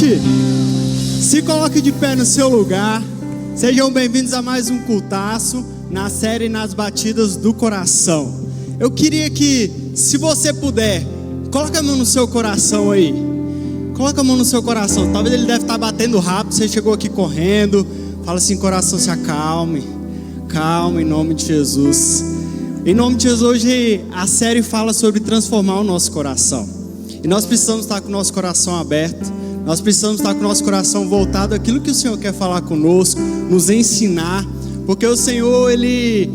noite. Se coloque de pé no seu lugar. Sejam bem-vindos a mais um cultaço na série Nas Batidas do Coração. Eu queria que, se você puder, coloca a mão no seu coração aí. Coloca a mão no seu coração. Talvez ele deve estar batendo rápido. Você chegou aqui correndo. Fala assim: coração, se acalme. Calma, em nome de Jesus. Em nome de Jesus, hoje a série fala sobre transformar o nosso coração. E nós precisamos estar com o nosso coração aberto. Nós precisamos estar com o nosso coração voltado àquilo que o Senhor quer falar conosco, nos ensinar. Porque o Senhor, Ele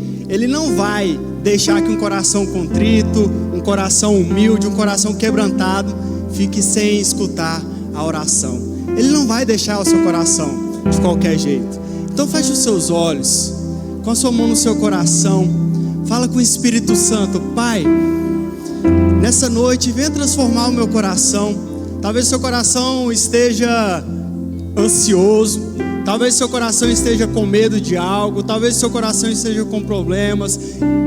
não vai deixar que um coração contrito, um coração humilde, um coração quebrantado fique sem escutar a oração. Ele não vai deixar o seu coração de qualquer jeito. Então feche os seus olhos, com a sua mão no seu coração. Fala com o Espírito Santo: Pai, nessa noite venha transformar o meu coração. Talvez seu coração esteja ansioso, talvez seu coração esteja com medo de algo, talvez seu coração esteja com problemas,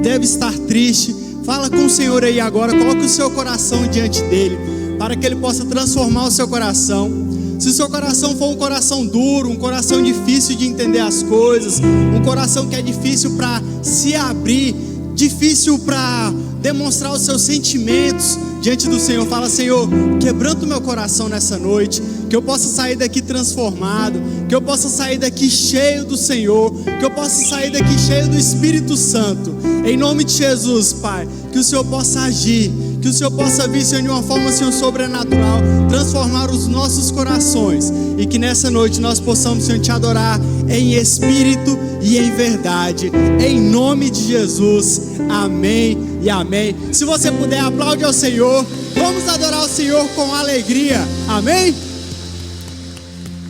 deve estar triste. Fala com o Senhor aí agora, coloque o seu coração diante dele, para que ele possa transformar o seu coração. Se o seu coração for um coração duro, um coração difícil de entender as coisas, um coração que é difícil para se abrir, difícil para demonstrar os seus sentimentos diante do Senhor, fala: Senhor, quebranta o meu coração nessa noite, que eu possa sair daqui transformado, que eu possa sair daqui cheio do Senhor, que eu possa sair daqui cheio do Espírito Santo, em nome de Jesus, Pai. Que o Senhor possa agir, que o Senhor possa vir, Senhor, de uma forma, Senhor, sobrenatural, transformar os nossos corações, e que nessa noite nós possamos, Senhor, te adorar em espírito e em verdade, em nome de Jesus, amém e amém. Se você puder, aplaude ao Senhor. Vamos adorar o Senhor com alegria, amém?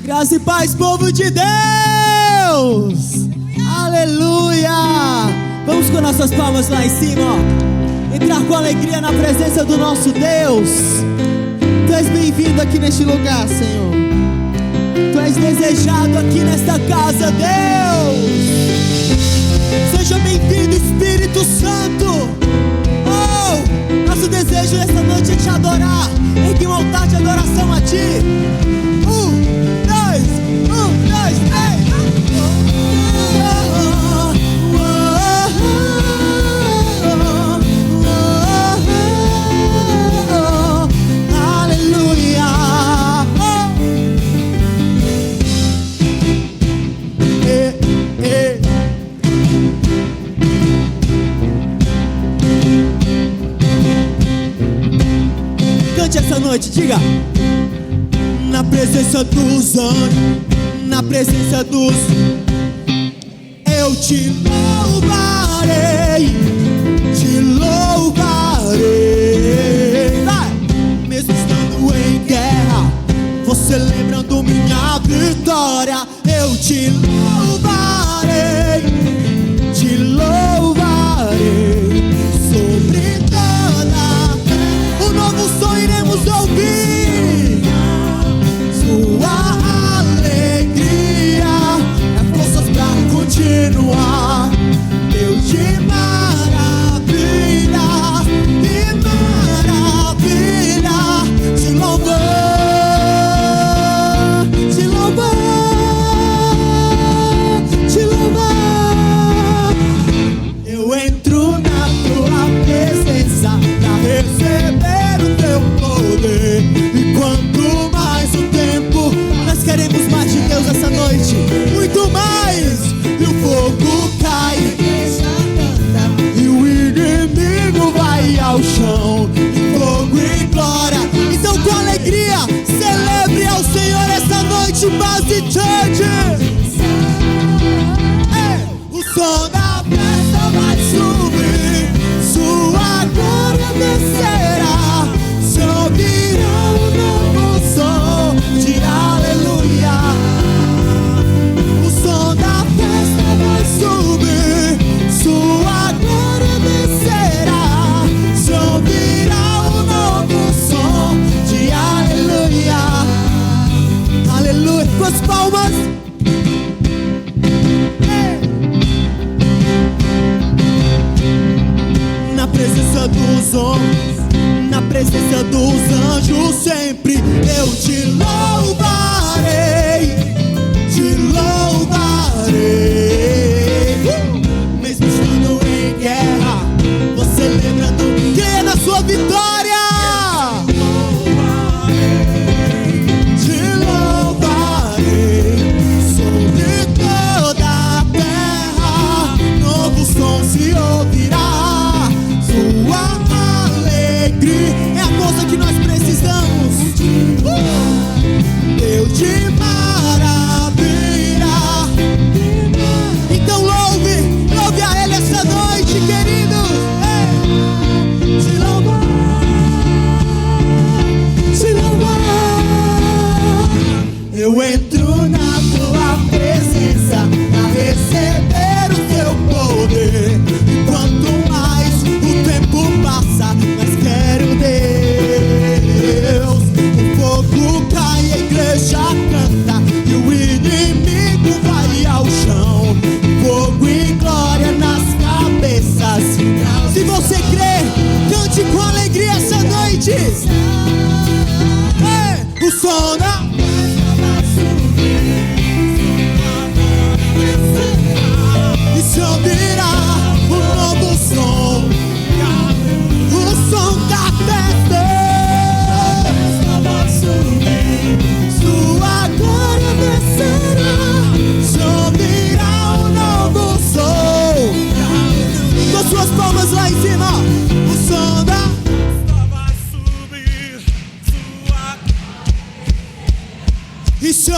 Graça e paz, povo de Deus, aleluia. Vamos com nossas palmas lá em cima, ó. Entrar com alegria na presença do nosso Deus. Tu és bem-vindo aqui neste lugar, Senhor. Tu és desejado aqui nesta casa, Deus. Seja bem-vindo, Espírito Santo. Oh, nosso desejo nesta noite é te adorar. Ergue um altar de adoração a ti. Dois, três. Essa noite, diga: na presença dos anjos, na presença dos, eu te louvarei, te louvarei. Vai! Mesmo estando em guerra, você lembrando minha vitória, eu te louvarei, te louvarei. Sobre toda um novo som iremos ouvir, sua alegria é forças pra continuar. Deus de maravilha, te louvar, te louvar, te louvar. Eu entro na tua presença pra receber o teu poder. E quanto mais o tempo, nós queremos mais de Deus essa noite, muito mais. E o fogo cai, e o inimigo vai ao chão, e fogo e glória. Então com alegria, celebre ao Senhor essa noite, Base Church. O som da festa vai subir, sua glória descerá, se ouvirá um novo som de aleluia. O som da festa vai subir, sua glória descerá, se ouvirá um novo som de aleluia. Aleluia. Com as palmas. Na presença dos homens,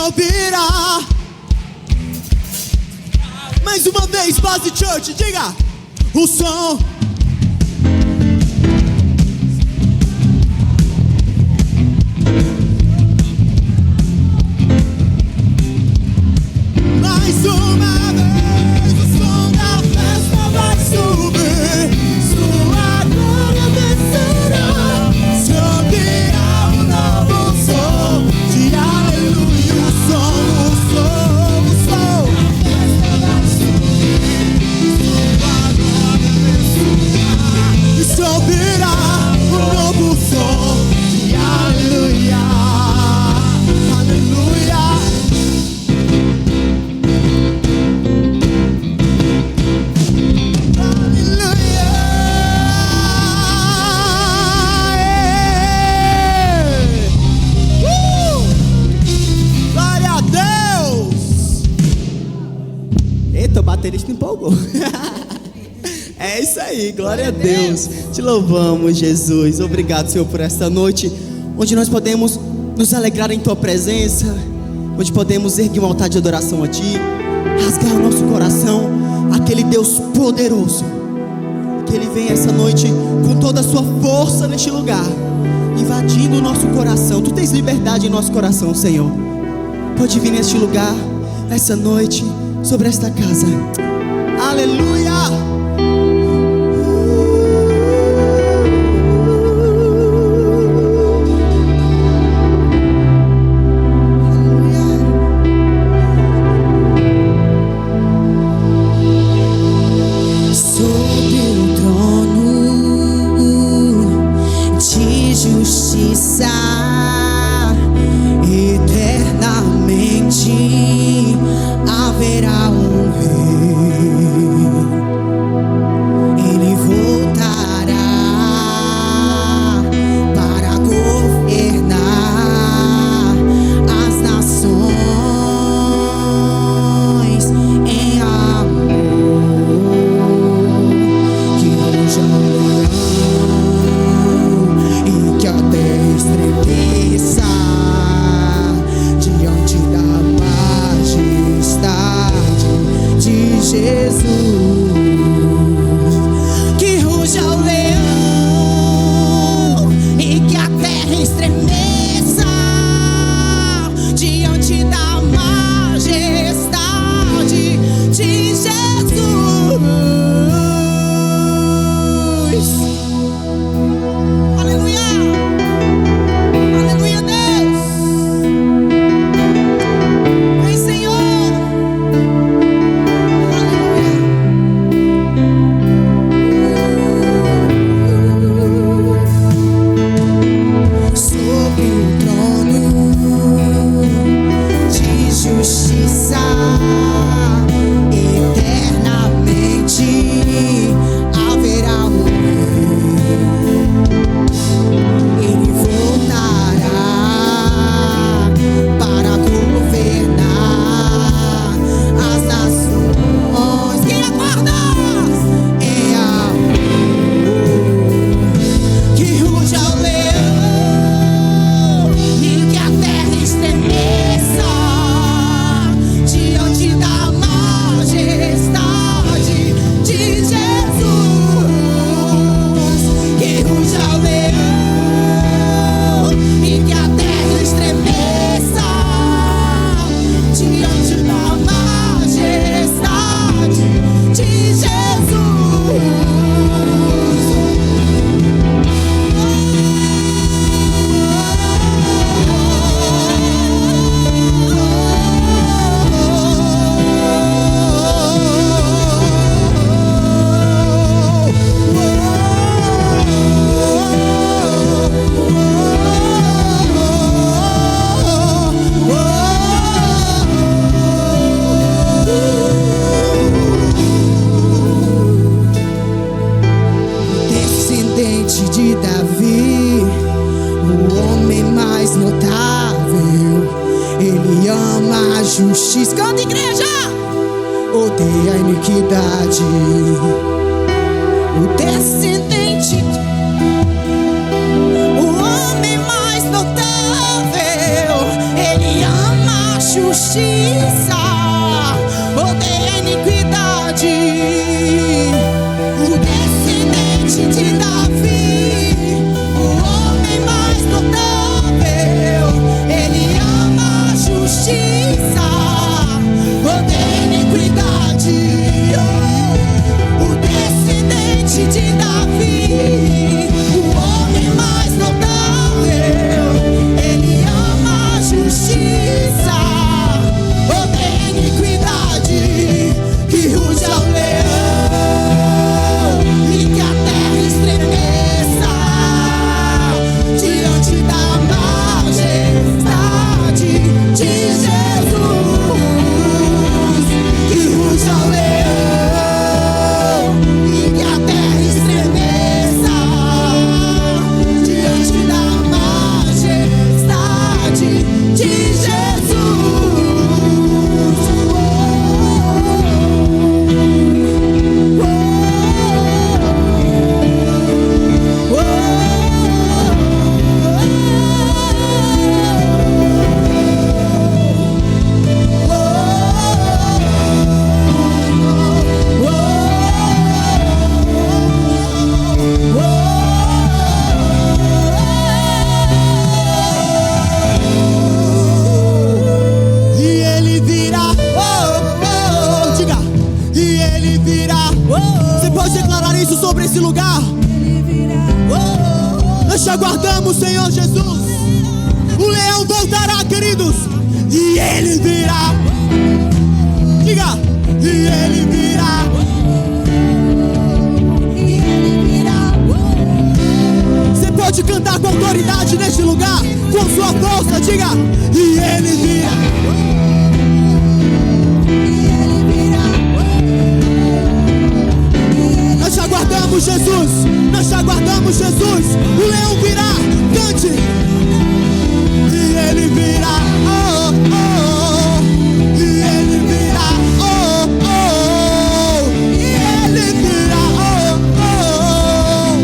ouvirá. Mais uma vez, Base Church, diga. O som. Mais uma vez, o som da festa vai subir. Sua glória descerá. Se ouvirá um novo som de aleluia. O som, o som, o som. A festa vai subir. Sua glória descerá. E se ouvirá um novo som de aleluia. Aleluia. Glória a Deus! Eita, o baterista empolgou. É isso aí, glória a Deus. Te louvamos, Jesus. Obrigado, Senhor, por esta noite onde nós podemos nos alegrar em Tua presença, onde podemos erguer um altar de adoração a Ti, rasgar o nosso coração, aquele Deus poderoso. Que Ele venha essa noite com toda a sua força neste lugar, invadindo o nosso coração. Tu tens liberdade em nosso coração, Senhor. Pode vir neste lugar, essa noite, sobre esta casa. Aleluia! Haverá um rei. justiça. Canta, igreja! Odeia a iniquidade. O descendente, o homem mais notável, ele ama a justiça, odeia a iniquidade. O descendente de Davi, o homem mais notável, ele ama a justiça, odeia a iniquidade. O descendente de Davi, o homem mais notável, ele ama a justiça, odeia a iniquidade. Que ruja o leão e que a terra estremeça diante da majestade de Jesus. Que ruja o leão e que a terra estremeça diante da majestade de sobre esse lugar. Nós te aguardamos, Senhor Jesus. O leão voltará, queridos, e ele virá. Diga, e ele virá. Você pode cantar com autoridade neste lugar, com sua força. Diga, e ele virá. Nós te aguardamos, Jesus. Nós te aguardamos, Jesus. O leão virá. Cante. E ele virá. Oh, oh, oh. E ele virá. Oh, oh, oh. E ele virá. Oh, oh.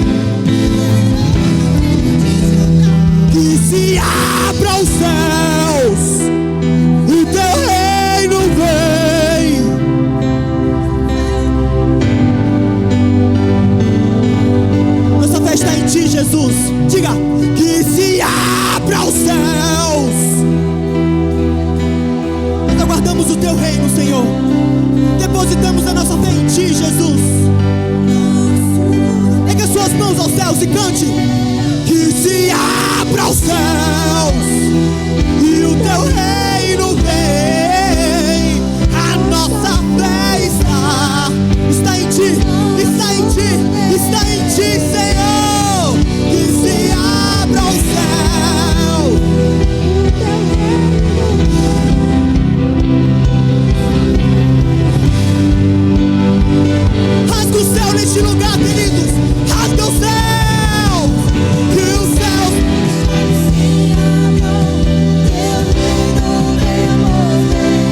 Que se abra os céus. O teu reino vem. Está em ti, Jesus. Diga, que se abra os céus. Nós aguardamos o teu reino, Senhor. Depositamos a nossa fé em ti, Jesus. Pegue as suas mãos aos céus e cante. Que se abra os céus e o teu reino vem. A nossa fé está em ti, está em ti, está em ti, Senhor. Que se abra o céu. Rasga o céu neste lugar, queridos. Rasga o céu. Que o céu se abra. Teu reino venha mover.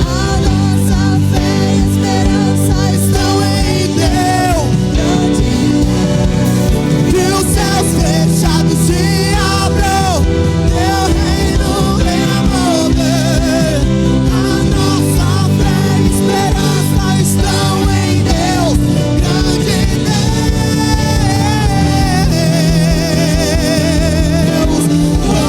A nossa fé e esperança estão em Deus. Que os céus fechados se abram, teu reino venha mover. A nossa fé e esperança estão em Deus, grande Deus. Oh,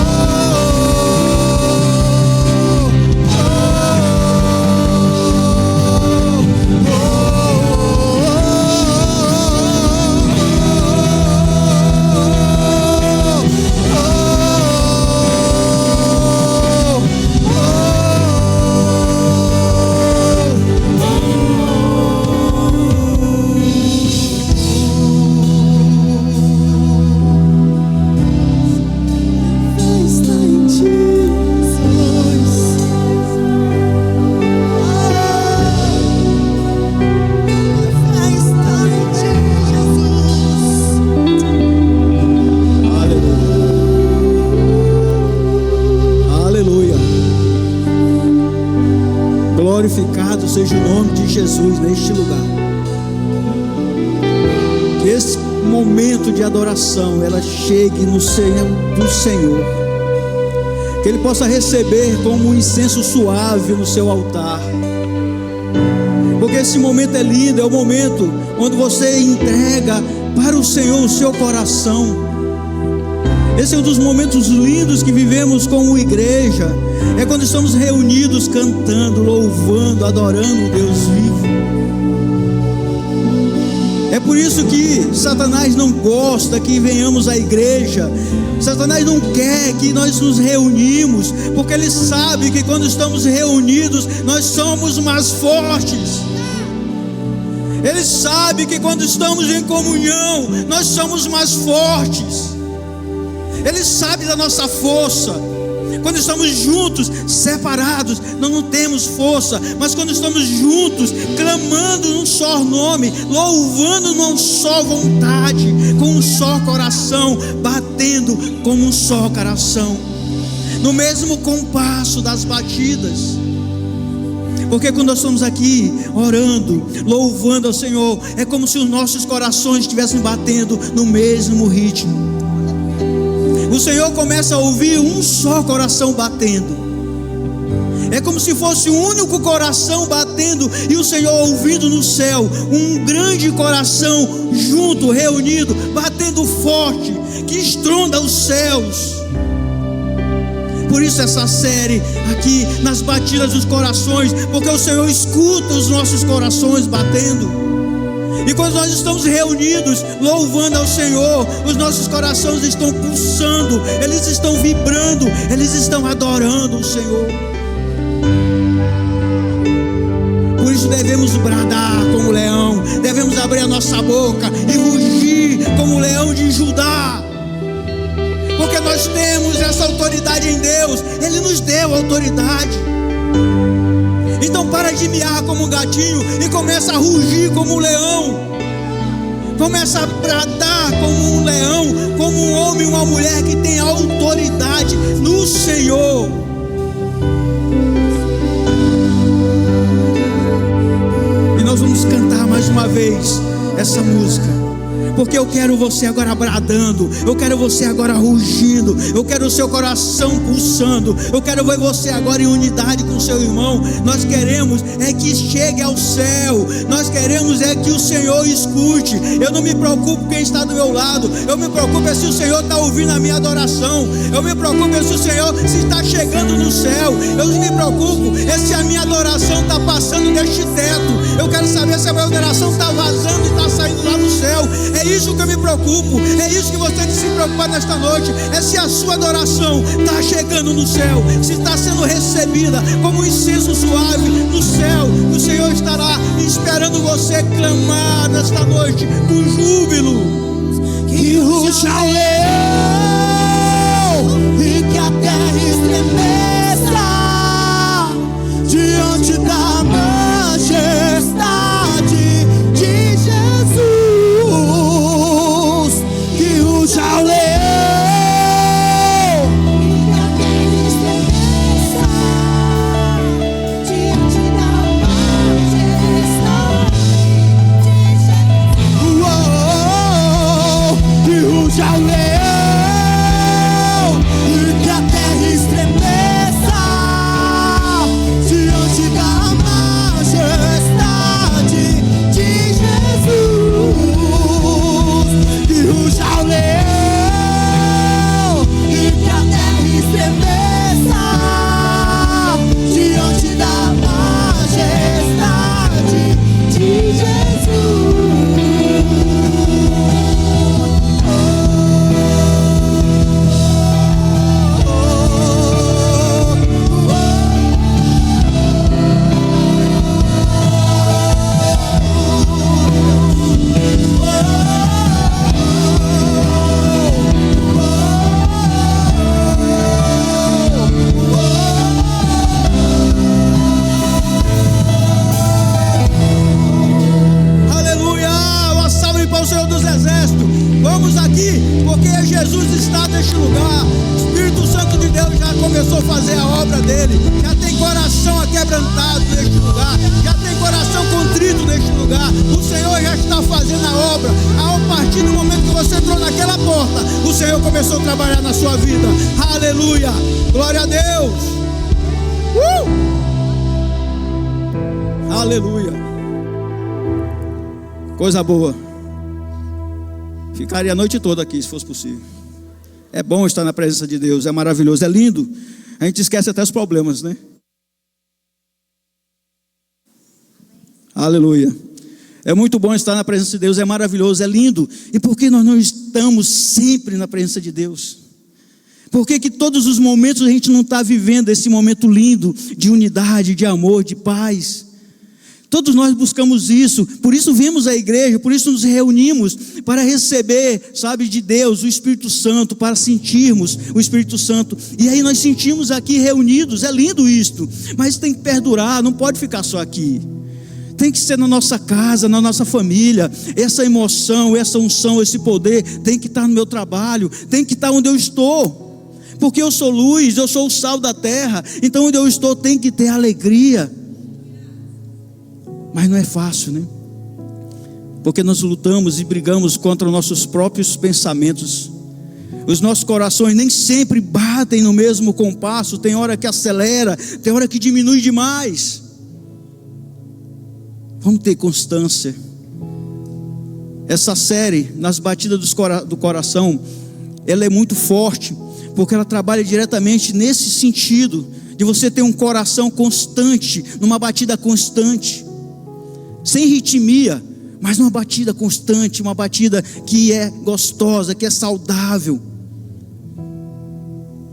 está em ti, Jesus. Está em ti, Jesus. Aleluia. Glorificado seja o nome de Jesus neste lugar. Que esse momento de adoração ela chegue no Senhor do Senhor. que Ele possa receber como um incenso suave no seu altar. Porque esse momento é lindo, é o momento onde você entrega para o Senhor o seu coração. Esse é um dos momentos lindos que vivemos como igreja. É quando estamos reunidos cantando, louvando, adorando o Deus vivo. É por isso que Satanás não gosta que venhamos à igreja. Satanás não quer que nós nos reunimos, porque ele sabe que quando estamos reunidos nós somos mais fortes. Ele sabe que quando estamos em comunhão nós somos mais fortes. Ele sabe da nossa força. Quando estamos juntos, separados, não temos força. Mas quando estamos juntos, clamando num só nome, louvando numa só vontade, com um só coração, batendo como um só coração, no mesmo compasso das batidas. Porque quando nós estamos aqui orando, louvando ao Senhor, é como se os nossos corações estivessem batendo no mesmo ritmo. O Senhor começa a ouvir um só coração batendo. É como se fosse um único coração batendo, e o Senhor ouvindo no céu um grande coração junto, reunido, batendo forte, que estronda os céus. Por isso essa série aqui nas batidas dos corações, porque o Senhor escuta os nossos corações batendo. E quando nós estamos reunidos, louvando ao Senhor, os nossos corações estão pulsando, eles estão vibrando, eles estão adorando o Senhor. Por isso devemos bradar como leão, devemos abrir a nossa boca e rugir como o leão de Judá. Porque nós temos essa autoridade em Deus, Ele nos deu autoridade. Então para de miar como um gatinho e começa a rugir como um leão. Começa a bradar como um leão, como um homem e uma mulher que tem autoridade no Senhor. E nós vamos cantar mais uma vez essa música. Porque eu quero você agora bradando, eu quero você agora rugindo, eu quero o seu coração pulsando, eu quero ver você agora em unidade com o seu irmão. Nós queremos é que chegue ao céu, nós queremos é que o Senhor escute. Eu não me preocupo quem está do meu lado, eu me preocupo é se o Senhor está ouvindo a minha adoração, eu me preocupo é se o Senhor se está chegando no céu, eu me preocupo é se a minha adoração está passando deste teto. Eu quero saber se a minha adoração está vazando e está saindo lá do céu. É isso que eu me preocupo, é isso que você tem que se preocupar nesta noite. É se a sua adoração está chegando no céu, se está sendo recebida como um incenso suave no céu. O Senhor estará esperando você clamar nesta noite com júbilo. Que ruja o leão e que a terra estremeça diante da majestade de Jesus. Que ruja o leão e que a terra estremeça diante da majestade de Jesus. Que ruja o leão e que a terra estremeça diante da majestade de Jesus. Que ruja o leão e que a terra estremeça diante da majestade de Jesus. Aleluia, uma salva para o Senhor dos Exércitos. Vamos aqui, porque Jesus está neste lugar. O Espírito Santo de Deus já começou a fazer a obra dele. Já tem coração aquebrantado neste lugar, já tem coração contrito neste lugar. O Senhor já está fazendo a obra. A partir do momento que você entrou naquela porta, o Senhor começou a trabalhar na sua vida. Aleluia, glória a Deus. Aleluia, coisa boa. Ficaria a noite toda aqui, se fosse possível. É bom estar na presença de Deus, é maravilhoso, é lindo. A gente esquece até os problemas, né? Aleluia. É muito bom estar na presença de Deus, é maravilhoso, é lindo. E por que nós não estamos sempre na presença de Deus? Por que todos os momentos a gente não está vivendo esse momento lindo de unidade, de amor, de paz? Todos nós buscamos isso, por isso vemos a igreja, por isso nos reunimos, para receber, sabe, de Deus, o Espírito Santo, para sentirmos o Espírito Santo. E aí nós sentimos aqui reunidos, é lindo isto, mas tem que perdurar, não pode ficar só aqui. Tem que ser na nossa casa, na nossa família. Essa emoção, essa unção, esse poder tem que estar no meu trabalho, tem que estar onde eu estou. Porque eu sou luz, eu sou o sal da terra. Então onde eu estou tem que ter alegria. Mas não é fácil, né? Porque nós lutamos e brigamos contra os nossos próprios pensamentos. Os nossos corações nem sempre batem no mesmo compasso. Tem hora que acelera, tem hora que diminui demais. Vamos ter constância. Essa série, nas batidas do coração, ela é muito forte, porque ela trabalha diretamente nesse sentido, de você ter um coração constante, numa batida constante, sem ritmia, mas uma batida constante, uma batida que é gostosa, que é saudável.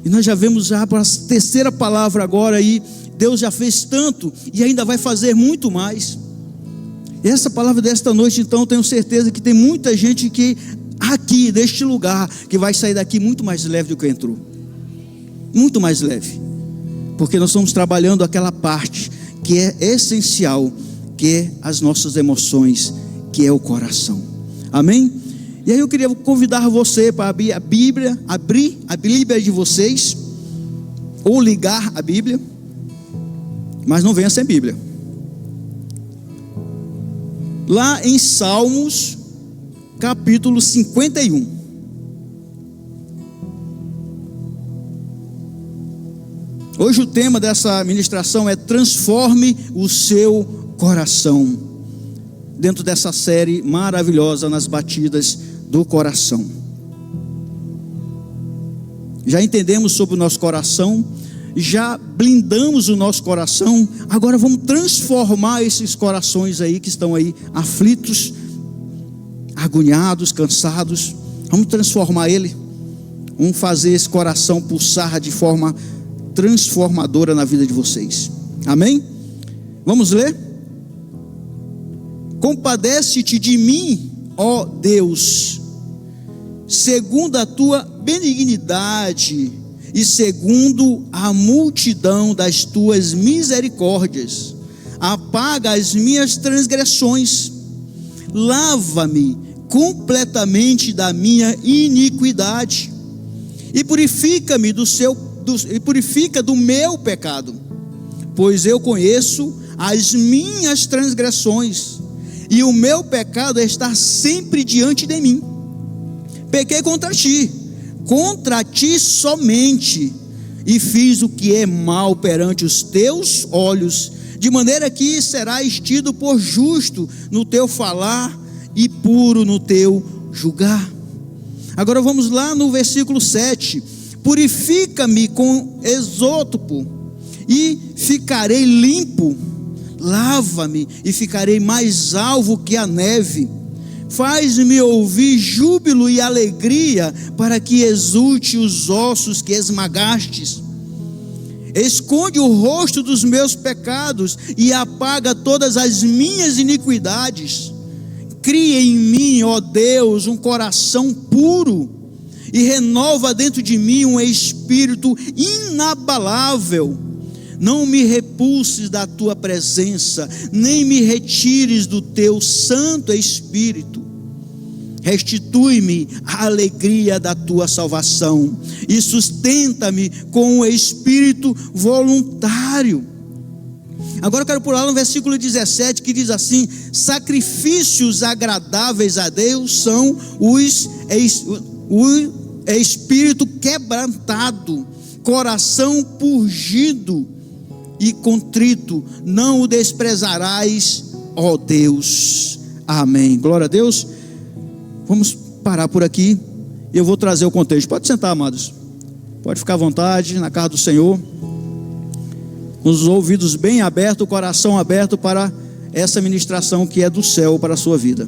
E nós já vemos já para a terceira palavra agora aí, Deus já fez tanto e ainda vai fazer muito mais. E essa palavra desta noite, então, tenho certeza que tem muita gente que aqui, deste lugar, que vai sair daqui muito mais leve do que entrou. Muito mais leve. Porque nós estamos trabalhando aquela parte que é essencial, que é as nossas emoções, que é o coração. Amém? E aí eu queria convidar você para abrir a Bíblia de vocês, ou ligar a Bíblia, mas não venha sem Bíblia. Lá em Salmos, capítulo 51. Hoje o tema dessa ministração é transforme o seu coração. Dentro dessa série maravilhosa, nas batidas do coração. Já entendemos sobre o nosso coração, já blindamos o nosso coração. Agora vamos transformar esses corações aí que estão aí aflitos, agoniados, cansados. Vamos transformar ele. Vamos fazer esse coração pulsar de forma transformadora na vida de vocês. Amém? Vamos ler? Compadece-te de mim, ó Deus, segundo a tua benignidade e segundo a multidão das tuas misericórdias. Apaga as minhas transgressões, lava-me completamente da minha iniquidade e purifica-me purifica do meu pecado, pois eu conheço as minhas transgressões e o meu pecado é estar sempre diante de mim. Pequei contra ti somente, e fiz o que é mal perante os teus olhos, de maneira que serás tido por justo no teu falar e puro no teu julgar. Agora vamos lá no versículo 7. Purifica-me com esótopo e ficarei limpo, lava-me e ficarei mais alvo que a neve. Faz-me ouvir júbilo e alegria, para que exulte os ossos que esmagastes. Esconde o rosto dos meus pecados e apaga todas as minhas iniquidades. Cria em mim, ó Deus, um coração puro e renova dentro de mim um espírito inabalável. Não me repulses da tua presença, nem me retires do teu Santo Espírito. Restitui-me a alegria da tua salvação e sustenta-me com o espírito voluntário. Agora eu quero pular no versículo 17, que diz assim: sacrifícios agradáveis a Deus são os é espírito quebrantado, coração purgido e contrito, não o desprezarás, ó Deus. Amém. Glória a Deus. Vamos parar por aqui. Eu vou trazer o contexto. Pode sentar, amados. Pode ficar à vontade, na casa do Senhor, com os ouvidos bem abertos, o coração aberto para essa ministração que é do céu para a sua vida.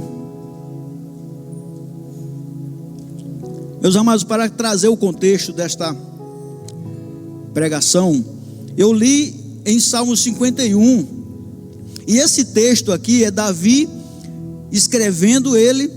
Meus amados, para trazer o contexto desta pregação, eu li em Salmo 51, e esse texto aqui é Davi escrevendo ele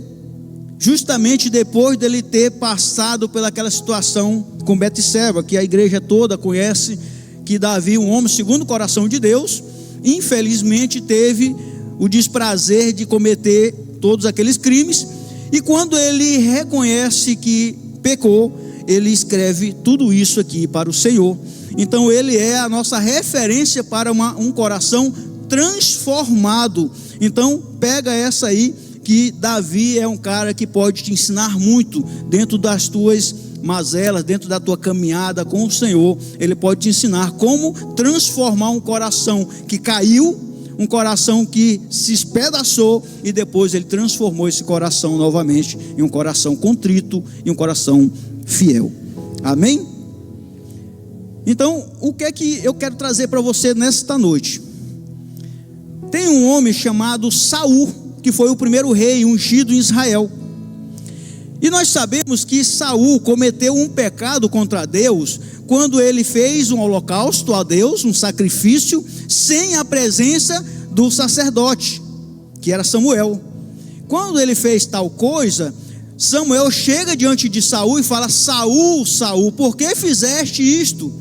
justamente depois dele ter passado pelaquela situação com Betseba, que a igreja toda conhece, que Davi, um homem segundo o coração de Deus, infelizmente teve o desprazer de cometer todos aqueles crimes, e quando ele reconhece que pecou, ele escreve tudo isso aqui para o Senhor. Então ele é a nossa referência para um coração transformado. Então pega essa aí, que Davi é um cara que pode te ensinar muito dentro das tuas mazelas, dentro da tua caminhada com o Senhor. Ele pode te ensinar como transformar um coração que caiu, um coração que se espedaçou, e depois ele transformou esse coração novamente em um coração contrito e um coração fiel. Amém? Então, o que é que eu quero trazer para você nesta noite? Tem um homem chamado Saul, que foi o primeiro rei ungido em Israel. E nós sabemos que Saul cometeu um pecado contra Deus quando ele fez um holocausto a Deus, um sacrifício, sem a presença do sacerdote, que era Samuel. Quando ele fez tal coisa, Samuel chega diante de Saul e fala: Saul, Saul, por que fizeste isto?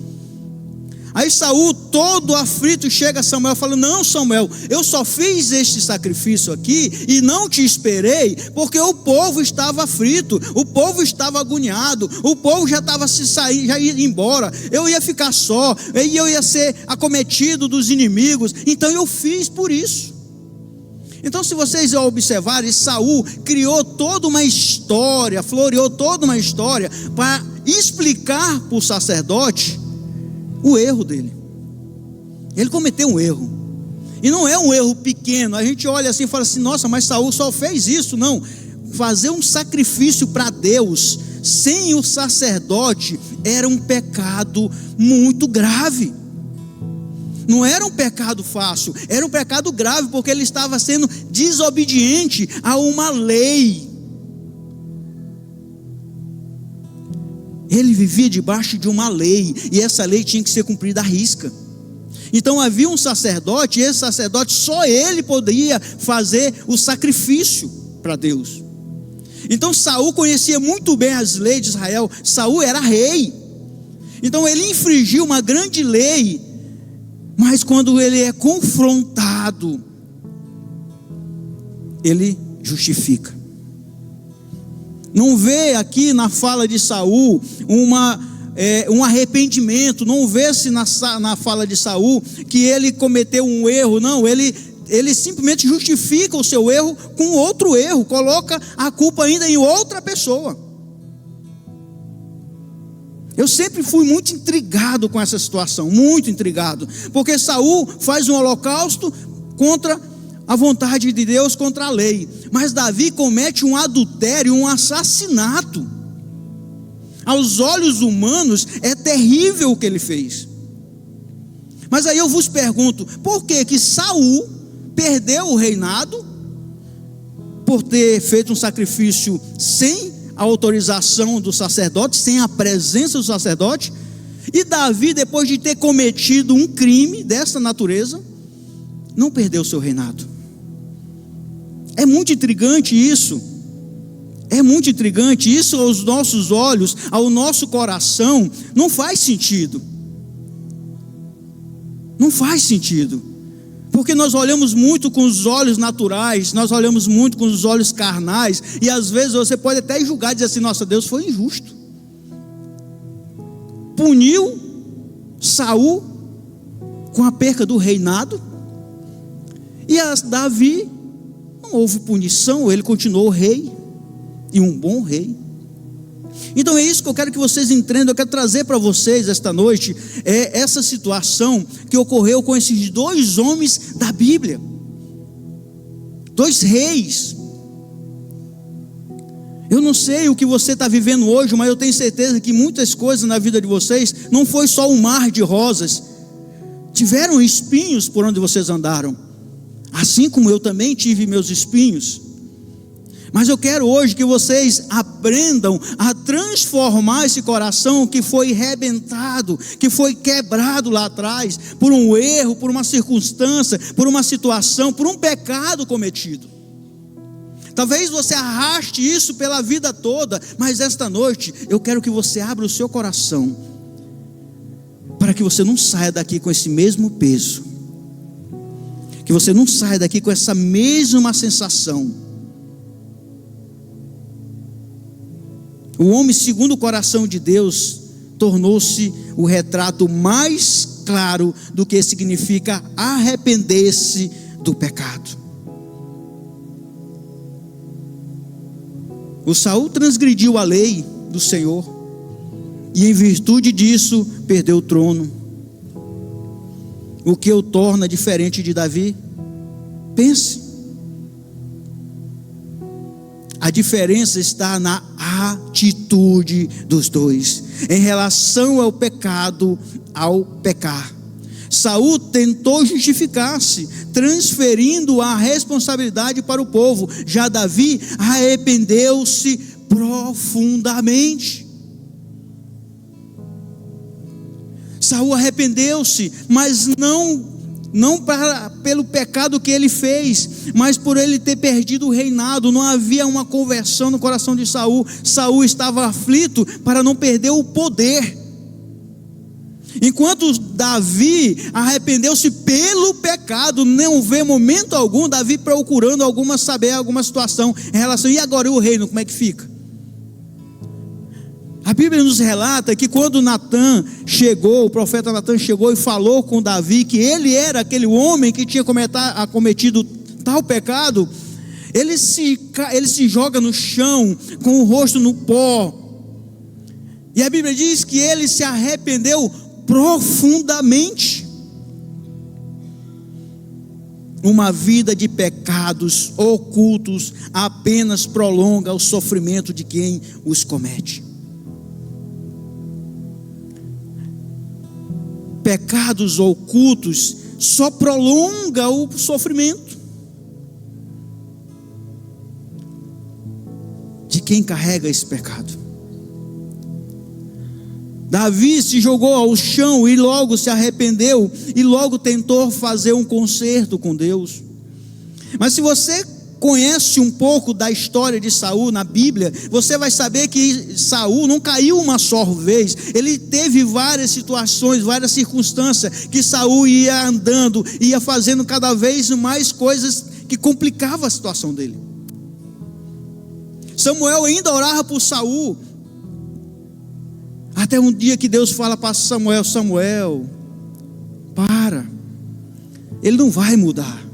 Aí Saul, todo aflito, chega a Samuel e fala: não, Samuel, eu só fiz este sacrifício aqui e não te esperei, porque o povo estava aflito, o povo estava agoniado, o povo já estava se saindo, já ia embora, eu ia ficar só, e eu ia ser acometido dos inimigos, então eu fiz por isso. Então, se vocês observarem, Saul criou toda uma história, floreou toda uma história para explicar para o sacerdote o erro dele. Ele cometeu um erro, e não é um erro pequeno. A gente olha assim e fala assim: nossa, mas Saul só fez isso. Não, fazer um sacrifício para Deus sem o sacerdote era um pecado muito grave. Não era um pecado fácil, era um pecado grave, porque ele estava sendo desobediente a uma lei. Ele vivia debaixo de uma lei, e essa lei tinha que ser cumprida à risca. Então havia um sacerdote, e esse sacerdote, só ele poderia fazer o sacrifício para Deus. Então Saul conhecia muito bem as leis de Israel. Saul era rei, então ele infringiu uma grande lei, mas quando ele é confrontado, ele justifica. Não vê aqui na fala de Saul um arrependimento, não vê-se na fala de Saul que ele cometeu um erro. Não, ele simplesmente justifica o seu erro com outro erro, coloca a culpa ainda em outra pessoa. Eu sempre fui muito intrigado com essa situação, muito intrigado, porque Saul faz um holocausto contra a vontade de Deus, contra a lei, mas Davi comete um adultério, um assassinato. Aos olhos humanos é terrível o que ele fez. Mas aí eu vos pergunto, por que Saul perdeu o reinado? Por ter feito um sacrifício sem a autorização do sacerdote, sem a presença do sacerdote. E Davi, depois de ter cometido um crime dessa natureza, não perdeu seu reinado. É muito intrigante isso. É muito intrigante isso. Aos nossos olhos, ao nosso coração, não faz sentido. Não faz sentido. Porque nós olhamos muito com os olhos naturais, nós olhamos muito com os olhos carnais, e às vezes você pode até julgar e dizer assim: nossa, Deus foi injusto. Puniu Saul com a perca do reinado, e a Davi não houve punição, ele continuou rei, e um bom rei. Então é isso que eu quero que vocês entendam. Eu quero trazer para vocês esta noite essa situação que ocorreu com esses dois homens da Bíblia, dois reis. Eu não sei o que você está vivendo hoje, mas eu tenho certeza que muitas coisas na vida de vocês não foi só um mar de rosas. Tiveram espinhos por onde vocês andaram, assim como eu também tive meus espinhos. Mas eu quero hoje que vocês aprendam a transformar esse coração que foi arrebentado, que foi quebrado lá atrás, por um erro, por uma circunstância, por uma situação, por um pecado cometido. Talvez você arraste isso pela vida toda, mas esta noite eu quero que você abra o seu coração, para que você não saia daqui com esse mesmo peso, que você não saia daqui com essa mesma sensação. O homem segundo o coração de Deus tornou-se o retrato mais claro do que significa arrepender-se do pecado. O Saul transgrediu a lei do Senhor e em virtude disso perdeu o trono. O que o torna diferente de Davi? Pense. A diferença está na atitude dos dois em relação ao pecado, ao pecar. Saul tentou justificar-se, transferindo a responsabilidade para o povo. Já Davi arrependeu-se profundamente. Saul arrependeu-se, mas não pelo pecado que ele fez, mas por ele ter perdido o reinado. Não havia uma conversão no coração de Saul. Saul estava aflito para não perder o poder. Enquanto Davi arrependeu-se pelo pecado, não vê momento algum Davi procurando alguma situação em relação, e agora o reino, como é que fica? A Bíblia nos relata que quando Natã chegou, o profeta Natã chegou e falou com Davi que ele era aquele homem que tinha cometido tal pecado, ele se joga no chão com o rosto no pó, e a Bíblia diz que ele se arrependeu profundamente. Uma vida de pecados ocultos apenas prolonga o sofrimento de quem os comete. Pecados ocultos só prolonga o sofrimento de quem carrega esse pecado. Davi se jogou ao chão e logo se arrependeu e logo tentou fazer um conserto com Deus. Mas se você conhece um pouco da história de Saul na Bíblia, você vai saber que Saul não caiu uma só vez. Ele teve várias situações, várias circunstâncias que Saul ia andando, ia fazendo cada vez mais coisas que complicavam a situação dele. Samuel ainda orava por Saul, até um dia que Deus fala para Samuel: Samuel, para, ele não vai mudar.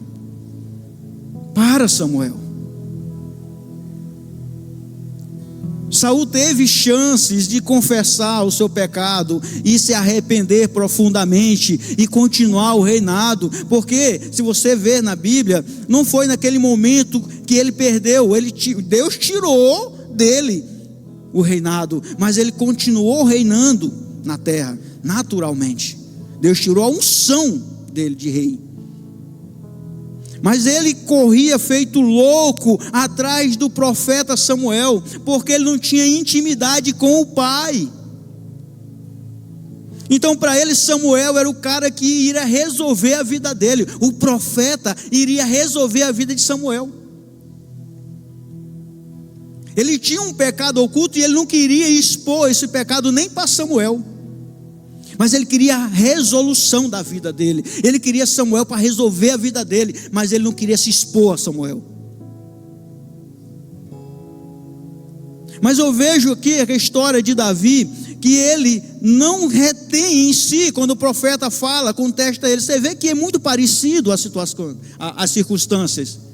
Para, Samuel. Saul teve chances de confessar o seu pecado e se arrepender profundamente e continuar o reinado, porque se você ver na Bíblia, não foi naquele momento que ele perdeu, Deus tirou dele o reinado, mas ele continuou reinando na terra, naturalmente. Deus tirou a unção dele de rei, mas ele corria feito louco atrás do profeta Samuel, porque ele não tinha intimidade com o pai. Então para ele Samuel era o cara que iria resolver a vida dele, o profeta iria resolver a vida de Samuel. Ele tinha um pecado oculto e ele não queria expor esse pecado nem para Samuel, mas ele queria a resolução da vida dele. Ele queria Samuel para resolver a vida dele, mas ele não queria se expor a Samuel. Mas eu vejo aqui a história de Davi, que ele não retém em si, quando o profeta fala, contesta ele. Você vê que é muito parecido a situação, as circunstâncias.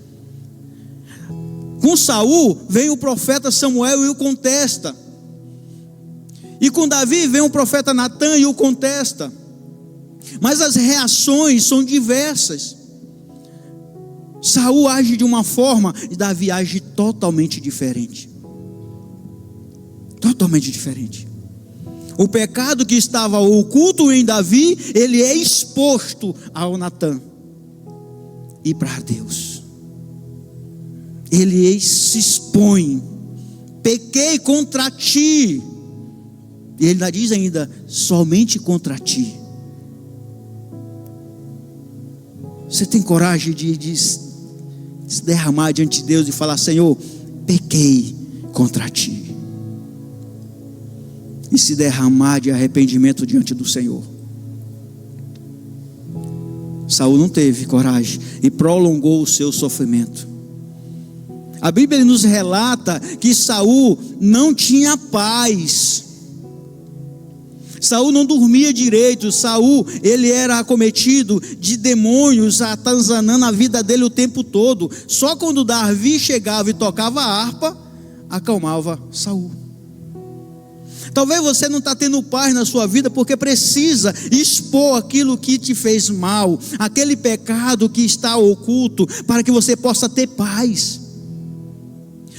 Com Saul vem o profeta Samuel e o contesta. E com Davi vem o profeta Natan e o contesta. Mas as reações são diversas. Saul age de uma forma e Davi age totalmente diferente. Totalmente diferente. O pecado que estava oculto em Davi, ele é exposto ao Natan e para Deus. Ele se expõe. Pequei contra ti. E ele ainda diz ainda, somente contra ti. Você tem coragem de se derramar diante de Deus e falar: Senhor, pequei contra ti. E se derramar de arrependimento diante do Senhor. Saul não teve coragem e prolongou o seu sofrimento. A Bíblia nos relata que Saul não tinha paz. Saul não dormia direito. Saul, ele era acometido de demônios atazanando a vida dele o tempo todo. Só quando Davi chegava e tocava a harpa, acalmava Saul. Talvez você não está tendo paz na sua vida porque precisa expor aquilo que te fez mal, aquele pecado que está oculto, para que você possa ter paz.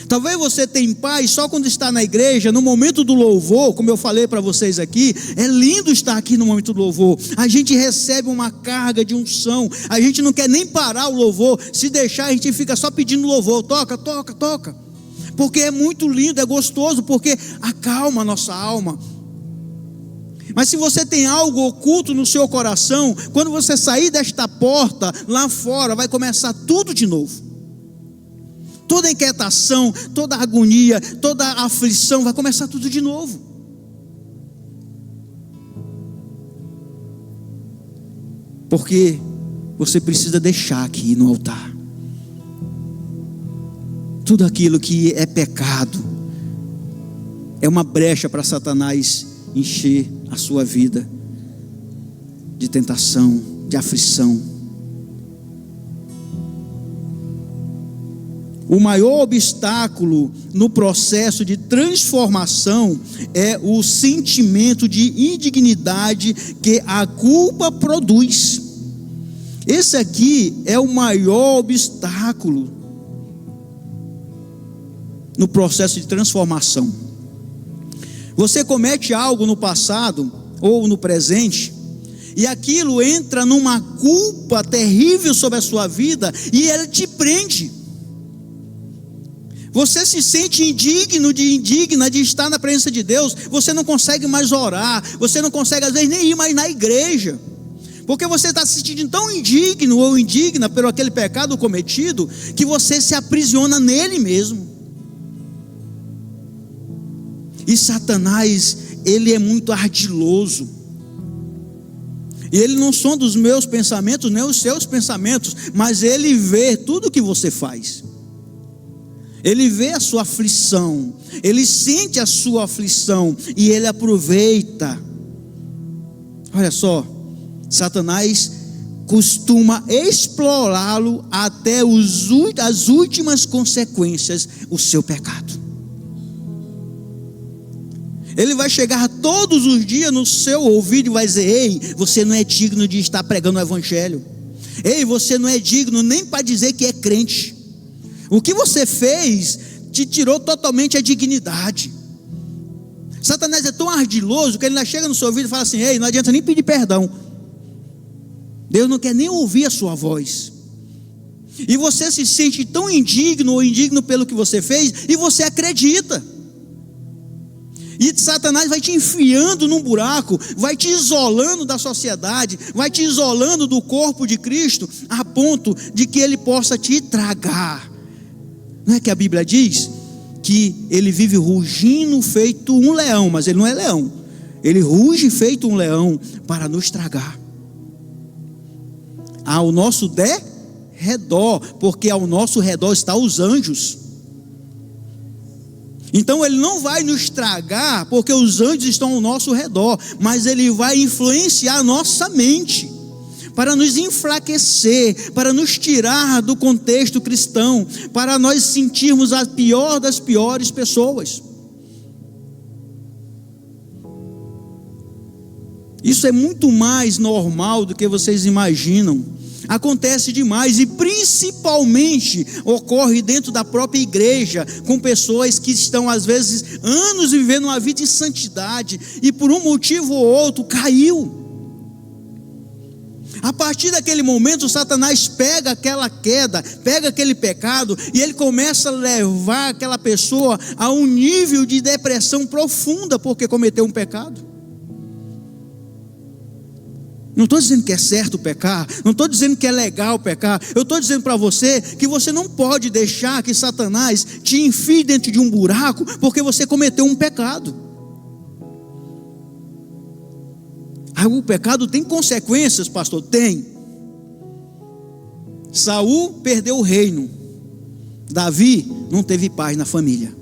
Talvez você tenha paz só quando está na igreja, no momento do louvor, como eu falei para vocês aqui. É lindo estar aqui no momento do louvor. A gente recebe uma carga de unção. A gente não quer nem parar o louvor. Se deixar, a gente fica só pedindo louvor. Toca, toca, toca. Porque é muito lindo, é gostoso, porque acalma a nossa alma. Mas se você tem algo oculto no seu coração, quando você sair desta porta, lá fora vai começar tudo de novo. Toda inquietação, toda agonia, toda aflição, vai começar tudo de novo. Porque você precisa deixar aqui no altar tudo aquilo que é pecado. É uma brecha para Satanás encher a sua vida de tentação, de aflição. O maior obstáculo no processo de transformação é o sentimento de indignidade que a culpa produz. Esse aqui é o maior obstáculo no processo de transformação. Você comete algo no passado ou no presente, e aquilo entra numa culpa terrível sobre a sua vida, e ela te prende. Você se sente indigna de estar na presença de Deus. Você não consegue mais orar. Você não consegue às vezes nem ir mais na igreja. Porque você está se sentindo tão indigno ou indigna pelo aquele pecado cometido, que você se aprisiona nele mesmo. E Satanás, ele é muito ardiloso. E ele não sonda os meus pensamentos, nem os seus pensamentos, mas ele vê tudo o que você faz. Ele vê a sua aflição, ele sente a sua aflição e ele aproveita. Olha só, Satanás costuma explorá-lo até as últimas consequências, o seu pecado. Ele vai chegar todos os dias no seu ouvido e vai dizer: ei, você não é digno de estar pregando o evangelho. Ei, você não é digno nem para dizer que é crente. O que você fez te tirou totalmente a dignidade. Satanás é tão ardiloso que ele ainda chega no seu ouvido e fala assim: ei, não adianta nem pedir perdão. Deus não quer nem ouvir a sua voz. E você se sente tão indigno ou indigno pelo que você fez, e você acredita. E Satanás vai te enfiando num buraco, vai te isolando da sociedade, vai te isolando do corpo de Cristo, a ponto de que ele possa te tragar. Não é que a Bíblia diz que ele vive rugindo feito um leão, mas ele não é leão. Ele ruge feito um leão para nos tragar. Ao nosso redor, porque ao nosso redor estão os anjos. Então ele não vai nos tragar porque os anjos estão ao nosso redor, mas ele vai influenciar a nossa mente, para nos enfraquecer, para nos tirar do contexto cristão, para nós sentirmos a pior das piores pessoas. Isso é muito mais normal do que vocês imaginam. Acontece demais e principalmente ocorre dentro da própria igreja, com pessoas que estão às vezes anos vivendo uma vida em santidade e por um motivo ou outro caiu. A partir daquele momento, Satanás pega aquela queda, pega aquele pecado e ele começa a levar aquela pessoa a um nível de depressão profunda porque cometeu um pecado. Não estou dizendo que é certo pecar, não estou dizendo que é legal pecar, eu estou dizendo para você que você não pode deixar que Satanás te enfie dentro de um buraco porque você cometeu um pecado. O pecado tem consequências, pastor? Tem. Saul perdeu o reino, Davi não teve paz na família.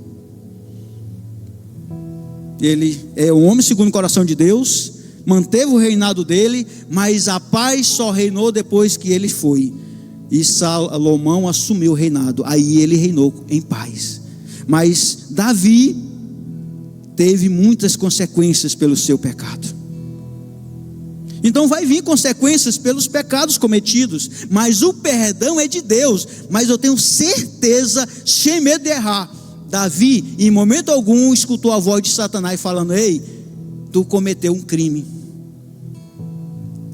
Ele é um homem segundo o coração de Deus, manteve o reinado dele, mas a paz só reinou depois que ele foi, e Salomão assumiu o reinado, aí ele reinou em paz. Mas Davi teve muitas consequências pelo seu pecado. Então vai vir consequências pelos pecados cometidos, mas o perdão é de Deus. Mas eu tenho certeza, sem medo de errar, Davi em momento algum escutou a voz de Satanás falando: ei, tu cometeu um crime.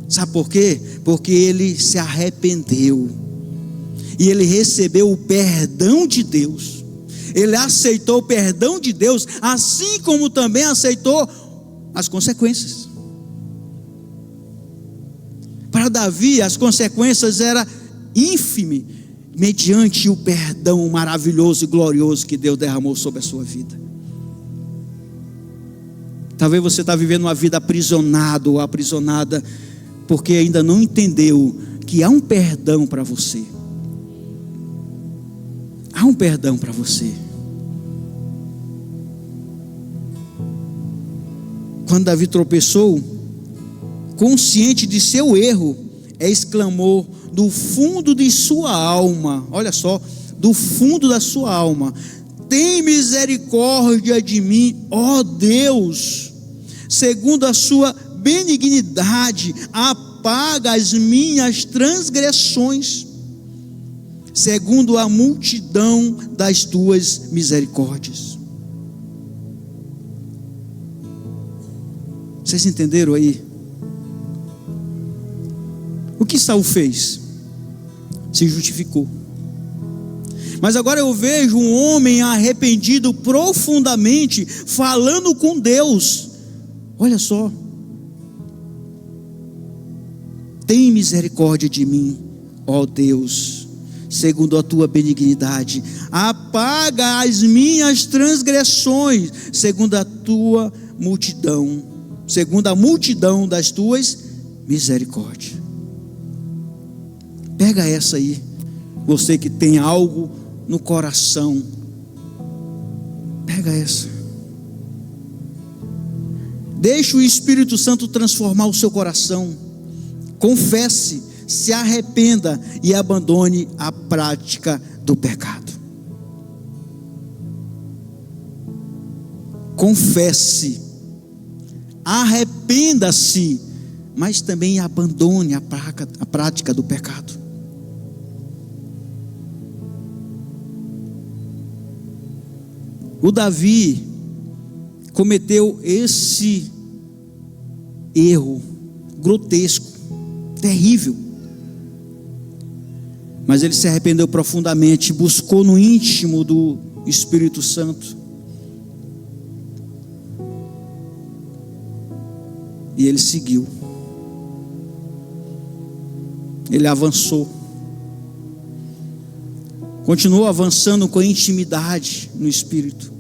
Sabe por quê? Porque ele se arrependeu e ele recebeu o perdão de Deus. Ele aceitou o perdão de Deus, assim como também aceitou as consequências. Para Davi as consequências eram ínfimes, mediante o perdão maravilhoso e glorioso que Deus derramou sobre a sua vida. Talvez você está vivendo uma vida aprisionado ou aprisionada, porque ainda não entendeu que há um perdão para você. Há um perdão para você. Quando Davi tropeçou, consciente de seu erro, exclamou do fundo de sua alma, olha só, do fundo da sua alma: tem misericórdia de mim, ó Deus, segundo a sua benignidade, apaga as minhas transgressões, segundo a multidão das tuas misericórdias. Vocês entenderam aí? O que Saul fez? Se justificou. Mas agora eu vejo um homem arrependido profundamente, falando com Deus. Olha só: tem misericórdia de mim, ó Deus, segundo a tua benignidade, apaga as minhas transgressões, segundo a tua multidão, segundo a multidão das tuas misericórdias. Pega essa aí, você que tem algo no coração, pega essa. Deixe o Espírito Santo transformar o seu coração. Confesse, se arrependa e abandone a prática do pecado. Confesse, arrependa-se, mas também abandone a prática do pecado. O Davi cometeu esse erro grotesco, terrível, mas ele se arrependeu profundamente, buscou no íntimo do Espírito Santo, e ele seguiu, ele avançou, continuou avançando com intimidade no Espírito.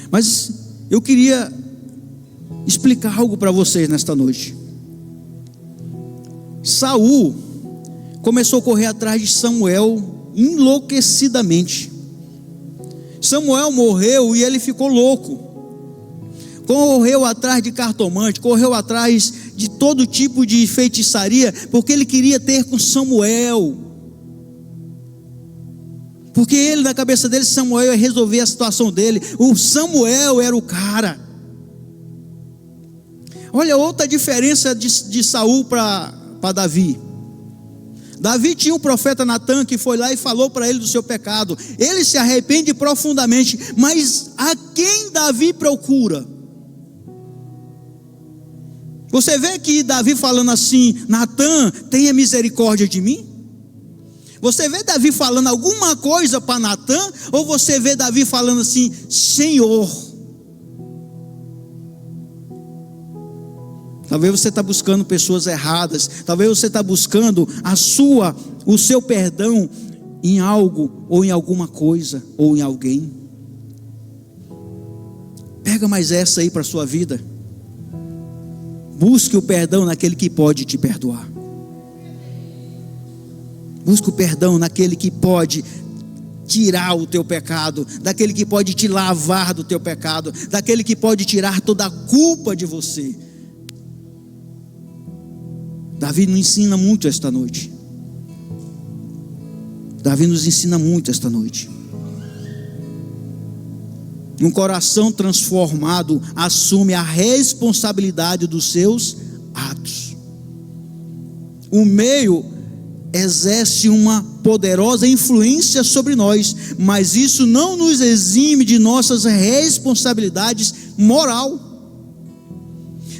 Mas eu queria explicar algo para vocês nesta noite. Saul começou a correr atrás de Samuel enlouquecidamente. Samuel morreu e ele ficou louco. Correu atrás de cartomante, correu atrás de todo tipo de feitiçaria, porque ele queria ter com Samuel. Porque ele, na cabeça dele, Samuel ia resolver a situação dele. O Samuel era o cara. Olha outra diferença de Saul para Davi. Davi tinha um profeta Natã que foi lá e falou para ele do seu pecado. Ele se arrepende profundamente, mas a quem Davi procura? Você vê que Davi falando assim: Natã, tenha misericórdia de mim? Você vê Davi falando alguma coisa para Natã? Ou você vê Davi falando assim: Senhor? Talvez você está buscando pessoas erradas. Talvez você está buscando o seu perdão em algo, ou em alguma coisa, ou em alguém. Pega mais essa aí para a sua vida. Busque o perdão naquele que pode te perdoar. Busque o perdão naquele que pode tirar o teu pecado, daquele que pode te lavar do teu pecado, daquele que pode tirar toda a culpa de você. Davi nos ensina muito esta noite. Davi nos ensina muito esta noite. Um coração transformado assume a responsabilidade dos seus atos. O meio exerce uma poderosa influência sobre nós, mas isso não nos exime de nossas responsabilidades moral.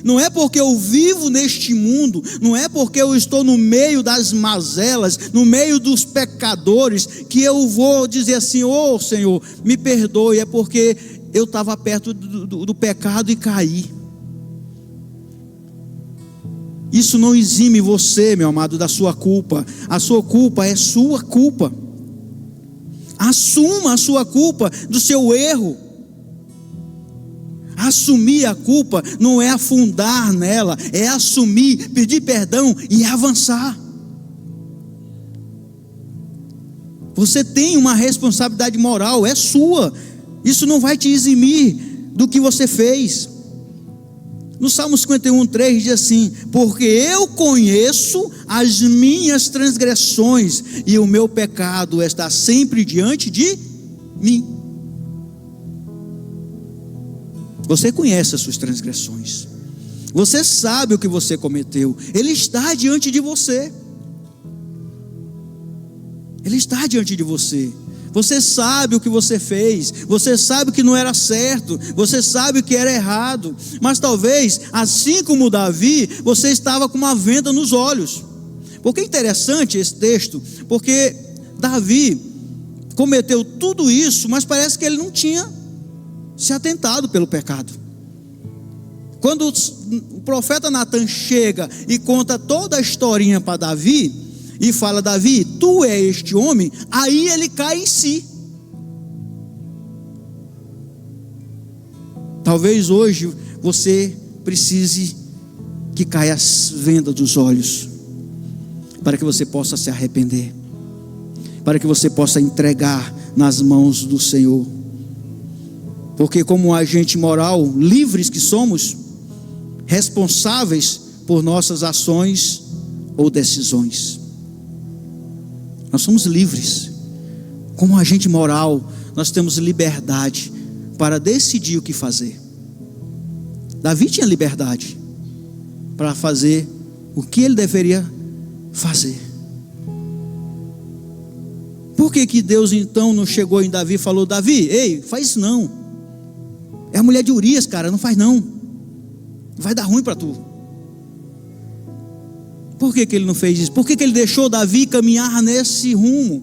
Não é porque eu vivo neste mundo, não é porque eu estou no meio das mazelas, no meio dos pecadores, que eu vou dizer assim: ô Senhor, me perdoe. É porque eu estava perto do pecado e caí. Isso não exime você, meu amado, da sua culpa. A sua culpa é sua culpa. Assuma a sua culpa do seu erro. Assumir a culpa não é afundar nela, é assumir, pedir perdão e avançar. Você tem uma responsabilidade moral, é sua. Isso não vai te eximir do que você fez. No Salmo 51:3 diz assim: porque eu conheço as minhas transgressões, e o meu pecado está sempre diante de mim. Você conhece as suas transgressões. Você sabe o que você cometeu. Ele está diante de você. Ele está diante de você. Você sabe o que você fez. Você sabe que não era certo. Você sabe que era errado. Mas talvez, assim como Davi, você estava com uma venda nos olhos. Porque é interessante esse texto, porque Davi cometeu tudo isso, mas parece que ele não tinha se atentado pelo pecado. Quando o profeta Natã chega e conta toda a historinha para Davi, e fala: Davi, tu é este homem, aí ele cai em si. Talvez hoje você precise que caia as vendas dos olhos, para que você possa se arrepender, para que você possa entregar nas mãos do Senhor. Porque como agente moral, livres que somos, responsáveis por nossas ações ou decisões. Nós somos livres. Como agente moral, nós temos liberdade para decidir o que fazer. Davi tinha liberdade para fazer o que ele deveria fazer. Por que Deus então não chegou em Davi e falou: Davi, ei, faz isso não. É a mulher de Urias, cara, não faz não. Vai dar ruim para tu. Por que ele não fez isso? Por que ele deixou Davi caminhar nesse rumo?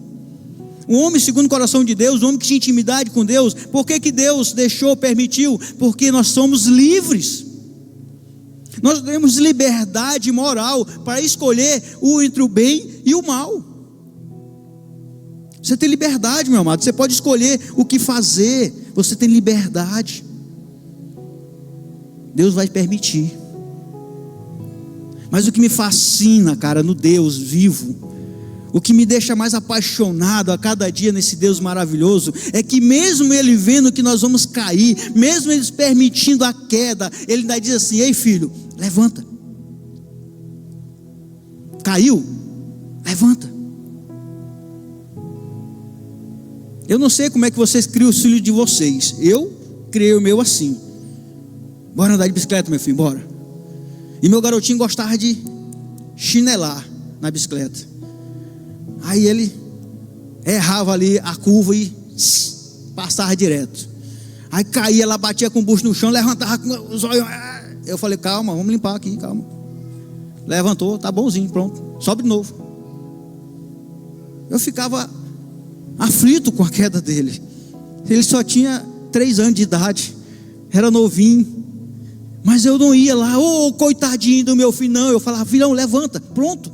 Um homem segundo o coração de Deus, um homem que tinha intimidade com Deus. Por que Deus deixou, permitiu? Porque nós somos livres. Nós temos liberdade moral para escolher entre o bem e o mal. Você tem liberdade, meu amado. Você pode escolher o que fazer. Você tem liberdade. Deus vai permitir. Mas o que me fascina, cara, no Deus vivo, o que me deixa mais apaixonado a cada dia nesse Deus maravilhoso, é que mesmo Ele vendo que nós vamos cair, mesmo Ele permitindo a queda, Ele ainda diz assim: ei filho, levanta. Caiu? Levanta. Eu não sei como é que vocês criam os filhos de vocês. Eu criei o meu assim: bora andar de bicicleta, meu filho, bora. E meu garotinho gostava de chinelar na bicicleta. Aí ele errava ali a curva e passava direto. Aí caía lá, batia com o bucho no chão, levantava com os olhos. Eu falei, calma, vamos limpar aqui, calma. Levantou, tá bonzinho, pronto, sobe de novo. Eu ficava aflito com a queda dele. Ele só tinha 3 anos de idade, era novinho. Mas eu não ia lá, coitadinho do meu filho, não. Eu falava, filhão, levanta, pronto.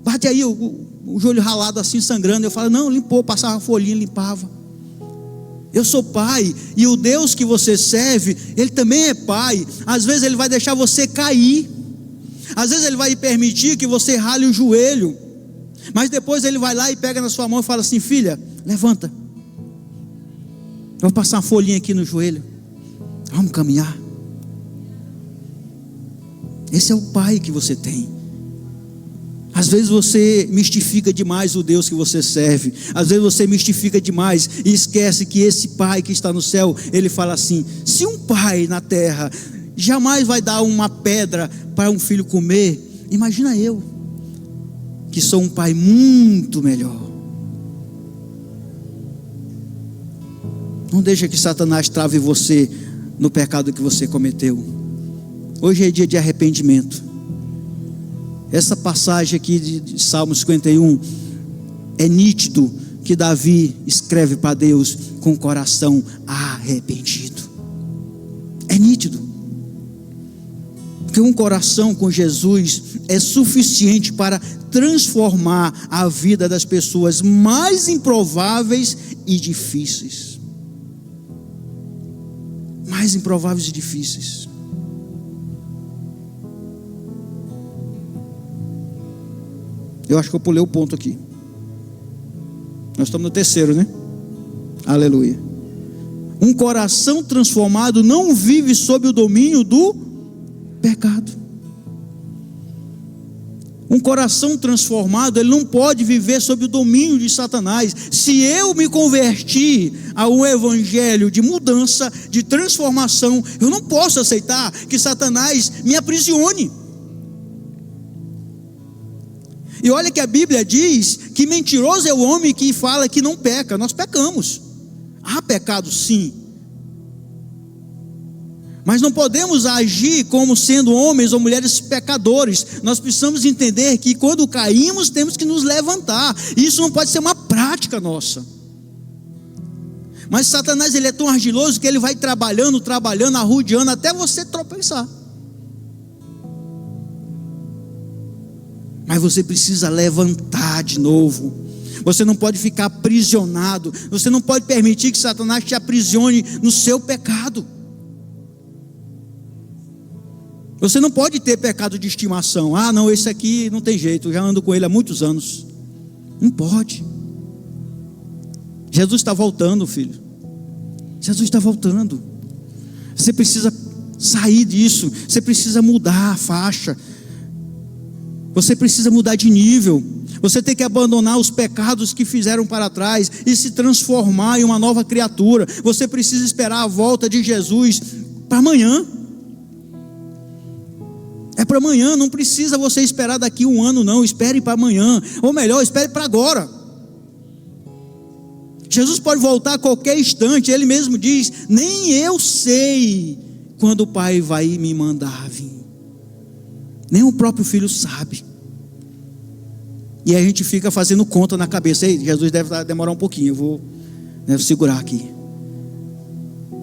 Bate aí, o joelho ralado assim, sangrando. Eu falava, não, limpou, passava a folhinha, limpava. Eu sou pai, e o Deus que você serve, Ele também é pai. Às vezes Ele vai deixar você cair, às vezes Ele vai permitir que você rale o joelho, mas depois Ele vai lá e pega na sua mão e fala assim, filha, levanta, vou passar uma folhinha aqui no joelho, vamos caminhar. Esse é o pai que você tem. Às vezes você mistifica demais o Deus que você serve. Às vezes você mistifica demais e esquece que esse pai que está no céu, ele fala assim, se um pai na terra jamais vai dar uma pedra para um filho comer, imagina eu, que sou um pai muito melhor. Não deixa que Satanás trave você no pecado que você cometeu. Hoje é dia de arrependimento. Essa passagem aqui de Salmo 51 é nítido que Davi escreve para Deus com o coração arrependido. É nítido. Porque um coração com Jesus é suficiente para transformar a vida das pessoas mais improváveis e difíceis. Mais improváveis e difíceis. Eu acho que eu pulei o ponto aqui. Nós estamos no 3º, né? Aleluia. Um coração transformado não vive sob o domínio do pecado. Um coração transformado, ele não pode viver sob o domínio de Satanás. Se eu me converti a um evangelho de mudança, de transformação, eu não posso aceitar que Satanás me aprisione. E olha que a Bíblia diz que mentiroso é o homem que fala que não peca. Nós pecamos. Há pecado sim. Mas não podemos agir como sendo homens ou mulheres pecadores. Nós precisamos entender que quando caímos temos que nos levantar. Isso não pode ser uma prática nossa. Mas Satanás, ele é tão ardiloso que ele vai trabalhando, arrodeando até você tropeçar. Mas você precisa levantar de novo. Você não pode ficar aprisionado. Você não pode permitir que Satanás te aprisione no seu pecado. Você não pode ter pecado de estimação. Ah, não, esse aqui não tem jeito, eu já ando com ele há muitos anos. Não pode. Jesus está voltando, filho. Jesus está voltando. Você precisa sair disso. Você precisa mudar a faixa. Você precisa mudar de nível. Você tem que abandonar os pecados que fizeram para trás e se transformar em uma nova criatura. Você precisa esperar a volta de Jesus para amanhã. É para amanhã, não precisa você esperar daqui 1 ano não. Espere para amanhã, ou melhor, espere para agora. Jesus pode voltar a qualquer instante. Ele mesmo diz, nem eu sei quando o Pai vai me mandar vir. Nem o próprio Filho sabe. E a gente fica fazendo conta na cabeça. Ei, Jesus deve demorar um pouquinho, eu vou segurar aqui.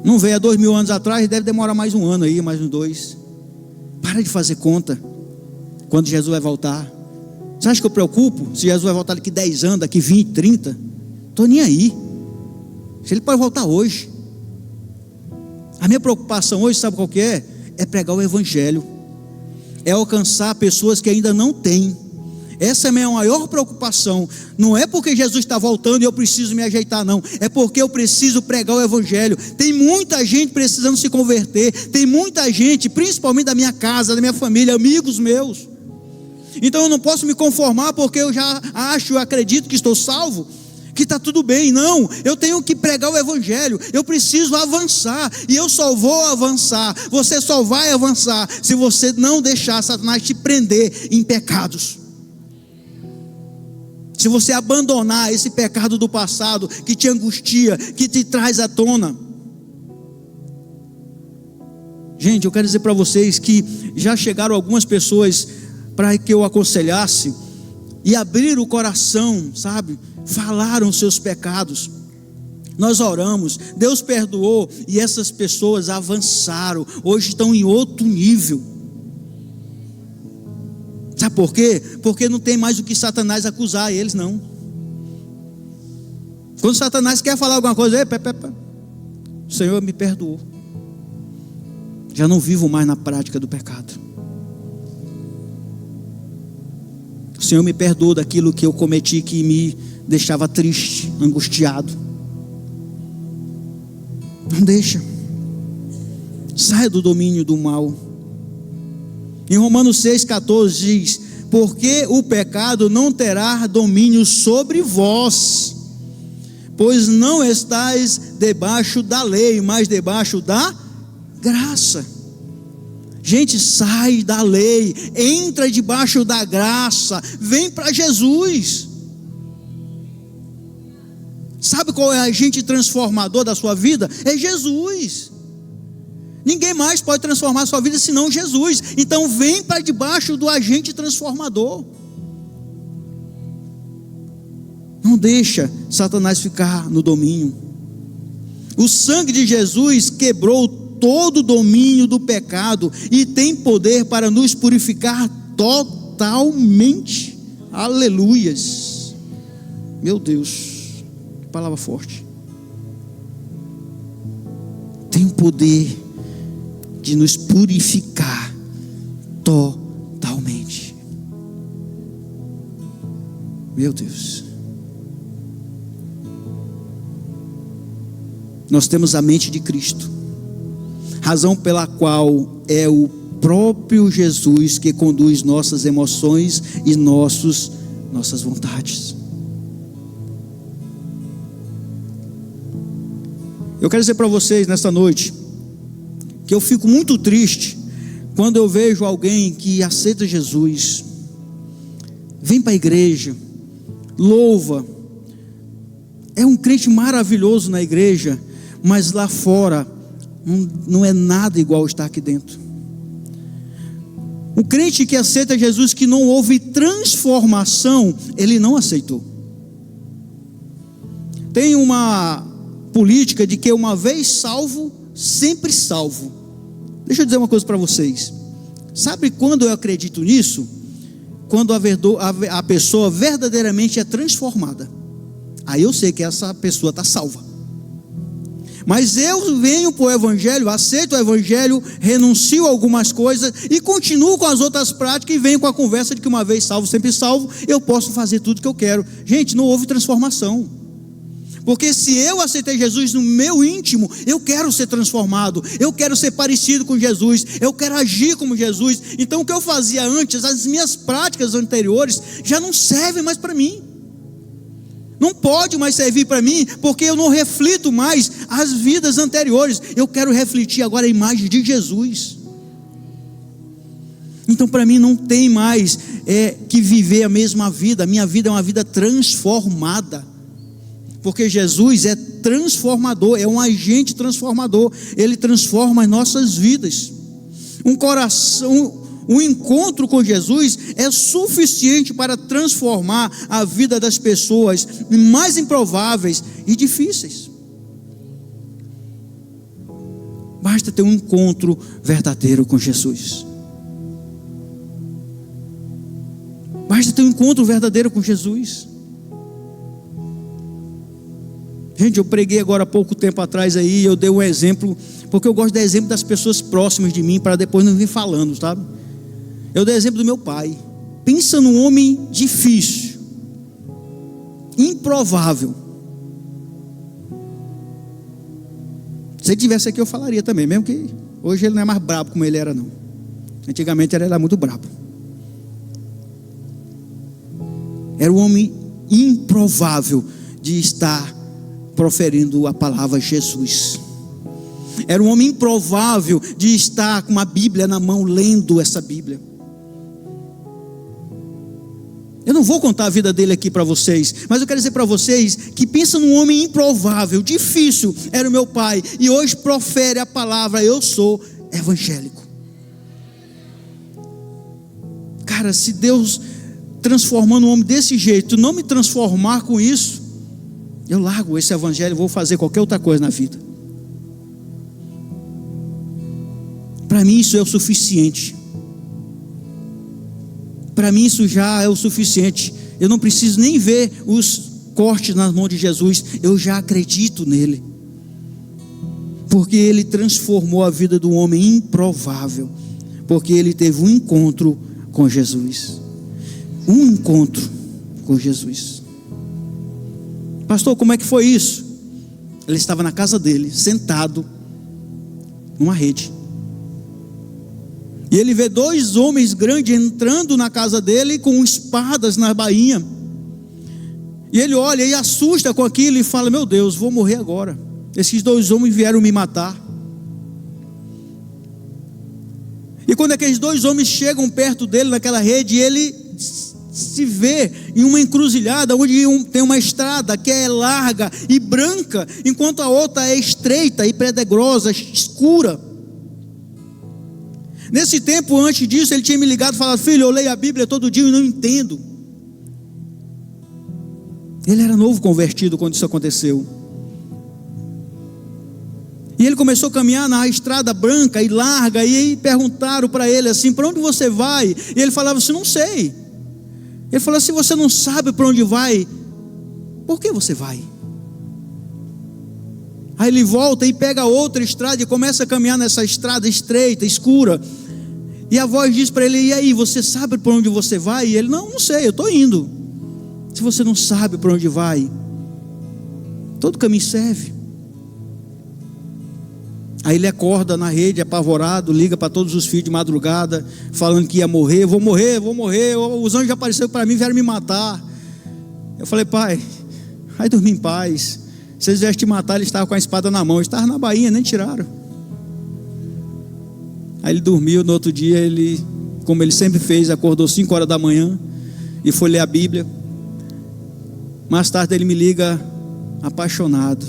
Não veio há 2000 anos atrás, deve demorar mais 1 ano aí, mais uns 2. Para de fazer conta quando Jesus vai voltar. Você acha que eu preocupo se Jesus vai voltar daqui 10 anos, daqui 20, 30? Estou nem aí. Se ele pode voltar hoje. A minha preocupação hoje, sabe qual que é? É pregar o evangelho. É alcançar pessoas que ainda não têm. Essa é a minha maior preocupação. Não é porque Jesus está voltando e eu preciso me ajeitar, não. É porque eu preciso pregar o evangelho. Tem muita gente precisando se converter. Tem muita gente, principalmente da minha casa, da minha família, amigos meus. Então eu não posso me conformar porque eu já acho, eu acredito que estou salvo, que está tudo bem. Não, eu tenho que pregar o evangelho, eu preciso avançar, e eu só vou avançar, você só vai avançar se você não deixar Satanás te prender em pecados. Se você abandonar esse pecado do passado que te angustia, que te traz à tona. Gente, eu quero dizer para vocês que já chegaram algumas pessoas para que eu aconselhasse e abriram o coração, sabe? Falaram seus pecados. Nós oramos, Deus perdoou e essas pessoas avançaram. Hoje estão em outro nível. Sabe por quê? Porque não tem mais o que Satanás acusar eles, não. Quando Satanás quer falar alguma coisa, o Senhor me perdoou. Já não vivo mais na prática do pecado. O Senhor me perdoou daquilo que eu cometi que me deixava triste, angustiado. Não deixa. Saia do domínio do mal. Em Romanos 6,14 diz: porque o pecado não terá domínio sobre vós, pois não estáis debaixo da lei, mas debaixo da graça. Gente, sai da lei, entra debaixo da graça, vem para Jesus. Sabe qual é o agente transformador da sua vida? É Jesus. Ninguém mais pode transformar a sua vida senão Jesus. Então vem para debaixo do agente transformador. Não deixa Satanás ficar no domínio. O sangue de Jesus quebrou todo o domínio do pecado e tem poder para nos purificar totalmente. Aleluias. Meu Deus, que palavra forte. Tem o poder de nos purificar totalmente. Meu Deus. Nós temos a mente de Cristo, razão pela qual é o próprio Jesus que conduz nossas emoções e nossas vontades. Eu quero dizer para vocês nesta noite que eu fico muito triste quando eu vejo alguém que aceita Jesus, vem para a igreja, louva, é um crente maravilhoso na igreja, mas lá fora não é nada igual estar aqui dentro. O crente que aceita Jesus, que não houve transformação, ele não aceitou. Tem uma política de que uma vez salvo, sempre salvo. Deixa eu dizer uma coisa para vocês. Sabe quando eu acredito nisso? Quando a pessoa verdadeiramente é transformada. Aí eu sei que essa pessoa está salva. Mas eu venho para o evangelho, aceito o evangelho, renuncio a algumas coisas e continuo com as outras práticas e venho com a conversa de que uma vez salvo, sempre salvo, eu posso fazer tudo que eu quero. Gente, não houve transformação. Porque se eu aceitei Jesus no meu íntimo, eu quero ser transformado, eu quero ser parecido com Jesus, eu quero agir como Jesus. Então o que eu fazia antes, as minhas práticas anteriores, já não servem mais para mim. Não pode mais servir para mim, porque eu não reflito mais as vidas anteriores. Eu quero refletir agora a imagem de Jesus. Então para mim não tem mais que viver a mesma vida. A minha vida é uma vida transformada. Porque Jesus é transformador, é um agente transformador. Ele transforma as nossas vidas. Um encontro com Jesus é suficiente para transformar a vida das pessoas mais improváveis e difíceis. Basta ter um encontro verdadeiro com Jesus. Basta ter um encontro verdadeiro com Jesus. Gente, eu preguei agora há pouco tempo atrás aí, eu dei um exemplo, porque eu gosto de dar exemplo das pessoas próximas de mim, para depois não vir falando, sabe? Eu dei exemplo do meu pai. Pensa num homem difícil, improvável. Se ele tivesse aqui eu falaria também, mesmo que hoje ele não é mais brabo como ele era não. Antigamente ele era muito brabo. Era um homem improvável de estar proferindo a palavra Jesus. Era um homem improvável de estar com uma Bíblia na mão, lendo essa Bíblia. Eu não vou contar a vida dele aqui para vocês, mas eu quero dizer para vocês que pensa num homem improvável, difícil, era o meu pai, e hoje profere a palavra, eu sou evangélico. Cara, se Deus transformando um homem desse jeito, não me transformar com isso, eu largo esse evangelho e vou fazer qualquer outra coisa na vida. Para mim isso é o suficiente. Para mim isso já é o suficiente. Eu não preciso nem ver os cortes nas mãos de Jesus. Eu já acredito nele. Porque ele transformou a vida do homem improvável. Porque ele teve um encontro com Jesus. Um encontro com Jesus. Pastor, como é que foi isso? Ele estava na casa dele, sentado numa rede. E ele vê dois homens grandes entrando na casa dele com espadas na bainha. E ele olha e assusta com aquilo e fala: meu Deus, vou morrer agora. Esses dois homens vieram me matar. E quando aqueles dois homens chegam perto dele naquela rede, ele se vê em uma encruzilhada onde tem uma estrada que é larga e branca, enquanto a outra é estreita e pedregosa, escura. Nesse tempo, antes disso, ele tinha me ligado e falado: filho, eu leio a Bíblia todo dia e não entendo. Ele era novo convertido quando isso aconteceu. E ele começou a caminhar na estrada branca e larga, e aí perguntaram para ele assim: para onde você vai? E ele falava assim: não sei. Ele falou: se você não sabe para onde vai, por que você vai? Aí ele volta e pega outra estrada e começa a caminhar nessa estrada estreita, escura. E a voz diz para ele: e aí, você sabe para onde você vai? E ele: não sei, eu estou indo. Se você não sabe para onde vai, todo caminho serve. Aí ele acorda na rede, apavorado, liga para todos os filhos de madrugada, falando que ia morrer: vou morrer, os anjos já apareceram para mim, vieram me matar. Eu falei: pai, vai dormir em paz. Se eles viessem te matar, ele estava com a espada na mão. Ele estava na bainha, nem tiraram. Aí ele dormiu. No outro dia, ele, como ele sempre fez, acordou 5 horas da manhã e foi ler a Bíblia. Mais tarde ele me liga apaixonado: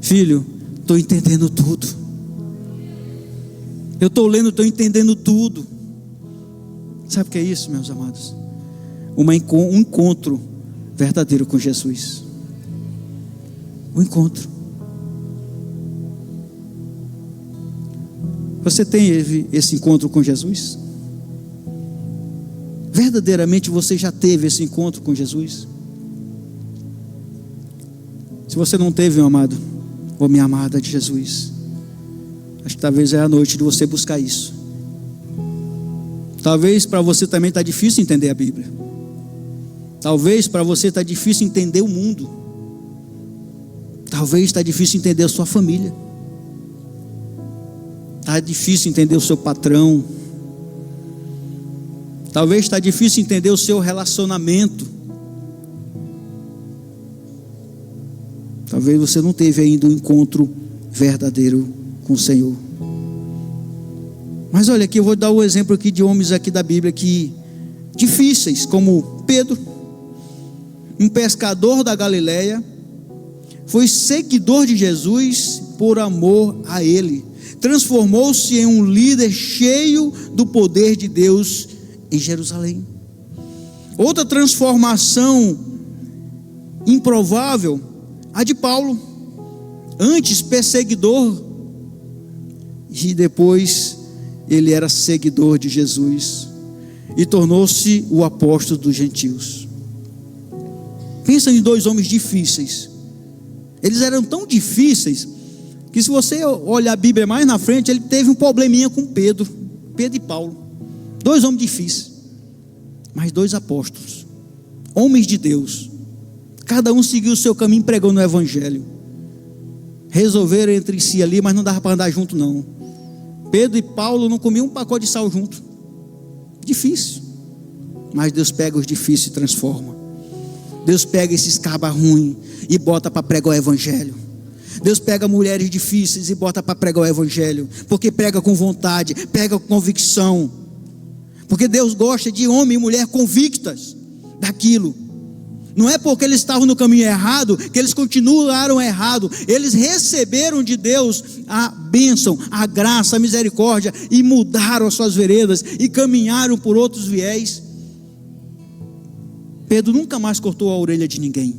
filho, estou entendendo tudo. Eu estou lendo, estou entendendo tudo. Sabe o que é isso, meus amados? Um encontro verdadeiro com Jesus. Um encontro. Você teve esse encontro com Jesus? Verdadeiramente você já teve esse encontro com Jesus? Se você não teve, meu amado ou minha amada de Jesus, acho que talvez é a noite de você buscar isso. Talvez para você também está difícil entender a Bíblia. Talvez para você está difícil entender o mundo. Talvez está difícil entender a sua família. Está difícil entender o seu patrão. Talvez está difícil entender o seu relacionamento. Talvez você não teve ainda um encontro verdadeiro com o Senhor. Mas olha aqui, eu vou dar o exemplo aqui de homens aqui da Bíblia que difíceis, como Pedro, um pescador da Galileia, foi seguidor de Jesus por amor a Ele. Transformou-se em um líder cheio do poder de Deus em Jerusalém. Outra transformação improvável, a de Paulo, antes perseguidor, e depois ele era seguidor de Jesus e tornou-se o apóstolo dos gentios. Pensa em dois homens difíceis. Eles eram tão difíceis que, se você olhar a Bíblia mais na frente, ele teve um probleminha com Pedro e Paulo. Dois homens difíceis, mas dois apóstolos, homens de Deus. Cada um seguiu o seu caminho pregando o evangelho. Resolveram entre si ali, mas não dava para andar junto não. Pedro e Paulo não comiam um pacote de sal junto. Difícil. Mas Deus pega os difíceis e transforma. Deus pega esses cabas ruins e bota para pregar o evangelho. Deus pega mulheres difíceis e bota para pregar o evangelho, porque prega com vontade, prega com convicção, porque Deus gosta de homem e mulher convictas daquilo. Não é porque eles estavam no caminho errado que eles continuaram errado. Eles receberam de Deus a bênção, a graça, a misericórdia, e mudaram as suas veredas e caminharam por outros viés. Pedro nunca mais cortou a orelha de ninguém.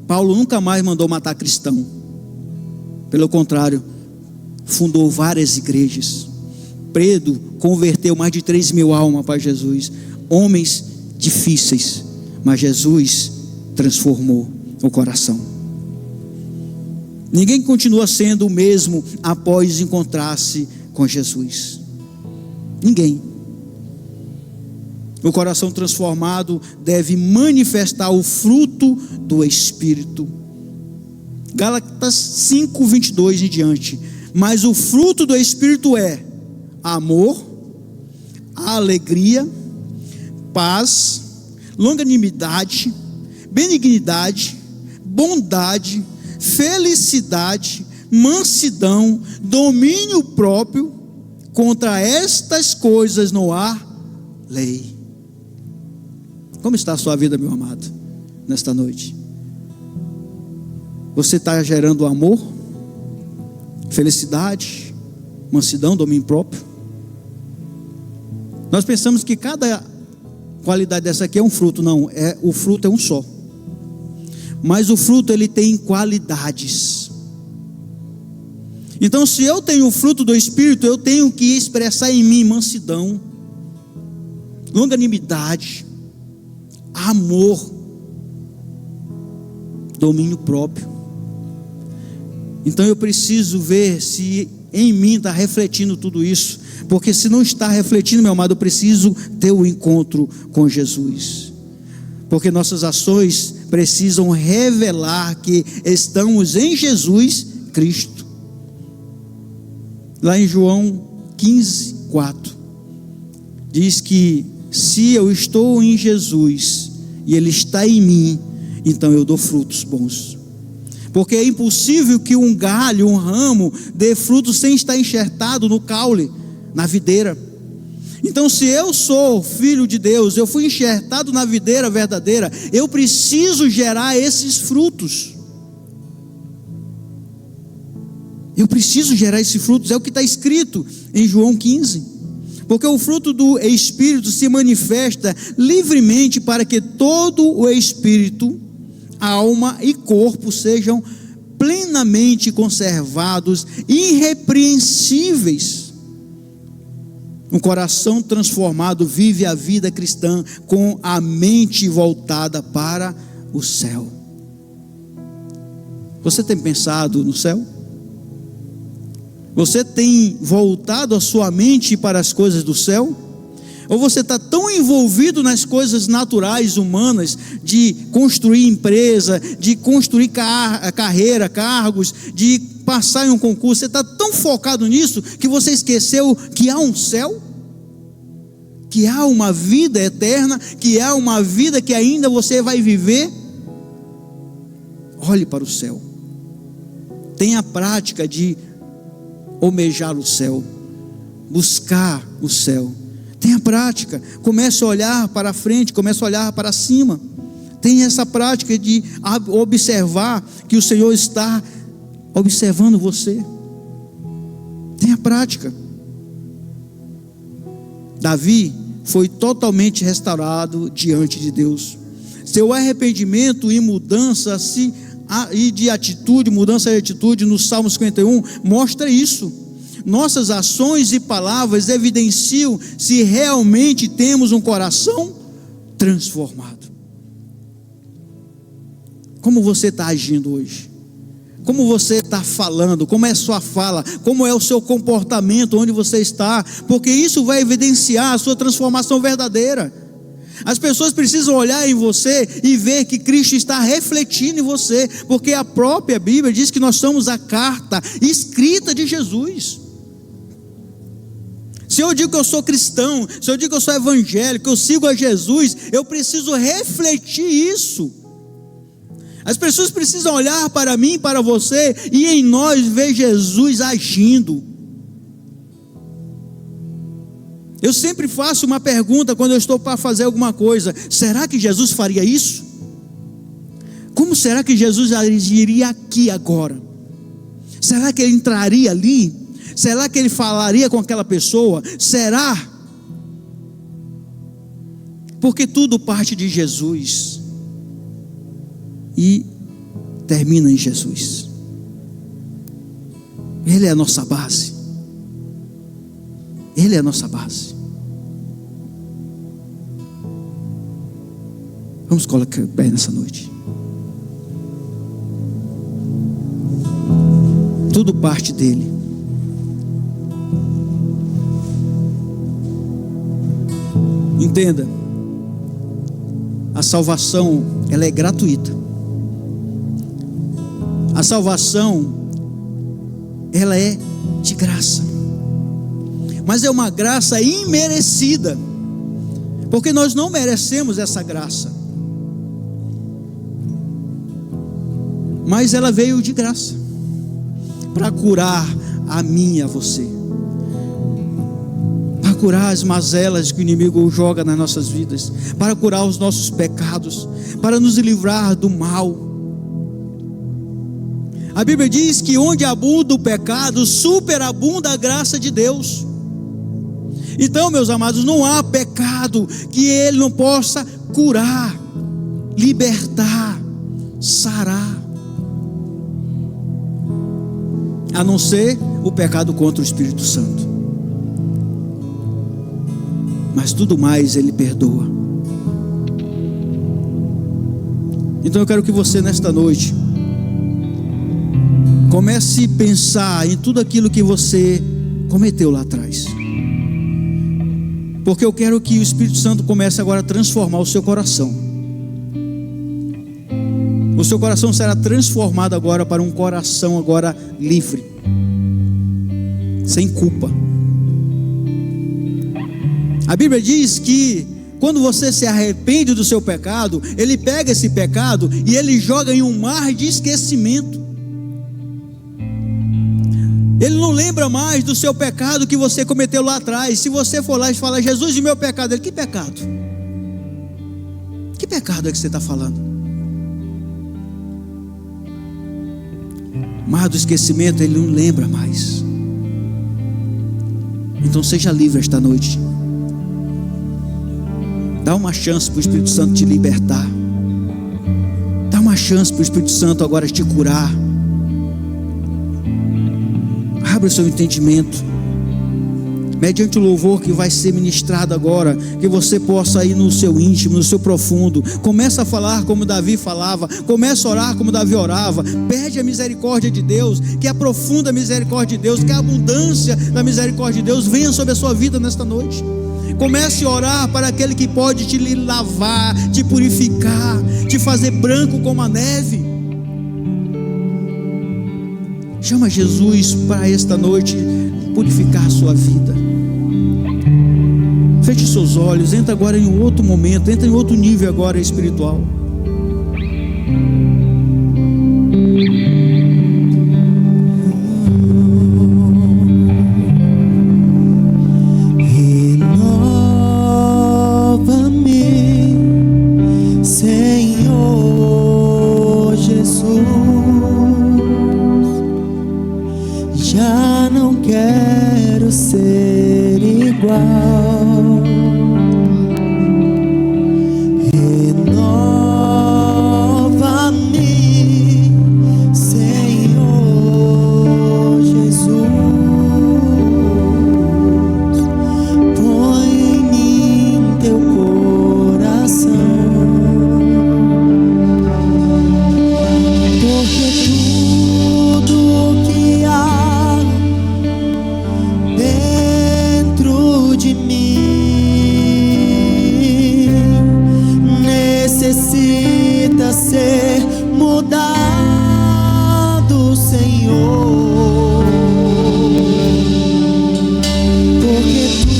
Paulo nunca mais mandou matar cristão. Pelo contrário, fundou várias igrejas. Pedro converteu mais de 3.000 almas para Jesus. Homens difíceis, mas Jesus transformou o coração. Ninguém continua sendo o mesmo após encontrar-se com Jesus. Ninguém. O coração transformado deve manifestar o fruto do Espírito. Gálatas 5:22 em diante. Mas o fruto do Espírito é amor, alegria, paz, longanimidade, benignidade, bondade, felicidade, mansidão, domínio próprio. Contra estas coisas não há lei. Como está a sua vida, meu amado, nesta noite? Você está gerando amor, felicidade, mansidão, domínio próprio? Nós pensamos que cada qualidade dessa aqui é um fruto. Não, o fruto é um só. Mas o fruto, ele tem qualidades. Então, se eu tenho o fruto do Espírito, eu tenho que expressar em mim mansidão, longanimidade, amor, domínio próprio. Então eu preciso ver se em mim está refletindo tudo isso, porque se não está refletindo, meu amado, eu preciso ter o encontro com Jesus, porque nossas ações precisam revelar que estamos em Jesus Cristo. Lá em João 15:4 diz que se eu estou em Jesus e Ele está em mim, então eu dou frutos bons. Porque é impossível que um galho, um ramo, dê frutos sem estar enxertado no caule, na videira. Então, se eu sou filho de Deus, eu fui enxertado na videira verdadeira, eu preciso gerar esses frutos. Eu preciso gerar esses frutos, é o que está escrito em João 15. Porque o fruto do Espírito se manifesta livremente para que todo o Espírito, alma e corpo sejam plenamente conservados, irrepreensíveis. Um coração transformado vive a vida cristã com a mente voltada para o céu. Você tem pensado no céu? Você tem voltado a sua mente para as coisas do céu? Ou você está tão envolvido nas coisas naturais, humanas, de construir empresa, de construir carreira, cargos, de passar em um concurso, você está tão focado nisso, que você esqueceu que há um céu? Que há uma vida eterna, que há uma vida que ainda você vai viver? Olhe para o céu. Tenha a prática de almejar o céu, buscar o céu. Tenha prática, comece a olhar para frente, comece a olhar para cima. Tenha essa prática de observar que o Senhor está observando você. Tenha prática. Davi foi totalmente restaurado diante de Deus. Seu arrependimento e mudança e de atitude, mudança de atitude no Salmo 51 mostra isso. Nossas ações e palavras evidenciam se realmente temos um coração transformado. Como você está agindo hoje? Como você está falando? Como é a sua fala? Como é o seu comportamento? Onde você está? Porque isso vai evidenciar a sua transformação verdadeira. As pessoas precisam olhar em você e ver que Cristo está refletindo em você, porque a própria Bíblia diz que nós somos a carta escrita de Jesus. Se eu digo que eu sou cristão, se eu digo que eu sou evangélico, que eu sigo a Jesus, eu preciso refletir isso. As pessoas precisam olhar para mim, para você, e em nós ver Jesus agindo. Eu sempre faço uma pergunta quando eu estou para fazer alguma coisa: será que Jesus faria isso? Como será que Jesus agiria aqui agora? Será que ele entraria ali? Será que ele falaria com aquela pessoa? Será? Porque tudo parte de Jesus e termina em Jesus. Ele é a nossa base. Ele é a nossa base. Vamos colocar o pé nessa noite. Tudo parte dele. Entenda, a salvação, ela é gratuita. A salvação, ela é de graça. Mas é uma graça imerecida, porque nós não merecemos essa graça. Mas ela veio de graça, para curar a mim e a você, para curar as mazelas que o inimigo joga nas nossas vidas, para curar os nossos pecados, para nos livrar do mal. A Bíblia diz que onde abunda o pecado, superabunda a graça de Deus. Então, meus amados, não há pecado que ele não possa curar, libertar, sarar, a não ser o pecado contra o Espírito Santo. Mas tudo mais ele perdoa. Então eu quero que você nesta noite comece a pensar em tudo aquilo que você cometeu lá atrás, porque eu quero que o Espírito Santo comece agora a transformar o seu coração. O seu coração será transformado agora para um coração agora livre, sem culpa. A Bíblia diz que quando você se arrepende do seu pecado, ele pega esse pecado e ele joga em um mar de esquecimento. Ele não lembra mais do seu pecado que você cometeu lá atrás. Se você for lá e falar: Jesus, e meu pecado? Ele: que pecado? Que pecado é que você está falando? Mar do esquecimento, ele não lembra mais. Então seja livre esta noite. Dá uma chance para o Espírito Santo te libertar. Dá uma chance para o Espírito Santo agora te curar. Abra o seu entendimento, mediante o louvor que vai ser ministrado agora, que você possa ir no seu íntimo, no seu profundo. Começa a falar como Davi falava, começa a orar como Davi orava. Pede a misericórdia de Deus, que a profunda misericórdia de Deus, que a abundância da misericórdia de Deus venha sobre a sua vida nesta noite. Comece a orar para aquele que pode te lavar, te purificar, te fazer branco como a neve. Chama Jesus para esta noite purificar a sua vida. Feche seus olhos, entra agora em um outro momento, entra em outro nível agora espiritual. Renova-me, Senhor Jesus. Já não quero ser igual. Renova-me, Senhor Jesus. Põe em mim teu coração, porque tudo que há dentro de mim necessita ser mudado, Senhor, porque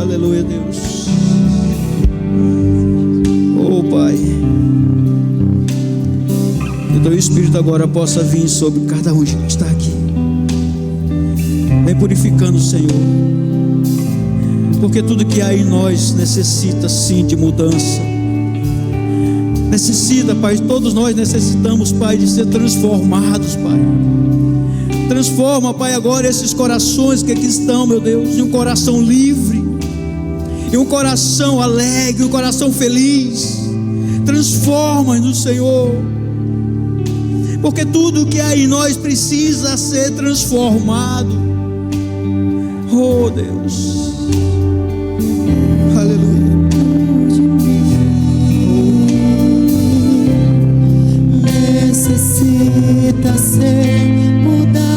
Aleluia, Deus. Oh, Pai, que teu Espírito agora possa vir sobre cada um que está aqui. Vem purificando, Senhor, porque tudo que há em nós necessita sim de mudança. Necessita, Pai, todos nós necessitamos, Pai, de ser transformados, Pai. Transforma, Pai, agora esses corações que aqui estão, meu Deus, em um coração livre, em um coração alegre, um coração feliz. Transforma-nos, Senhor, porque tudo que há em nós precisa ser transformado. Oh, Deus, aleluia. Necessita ser mudado,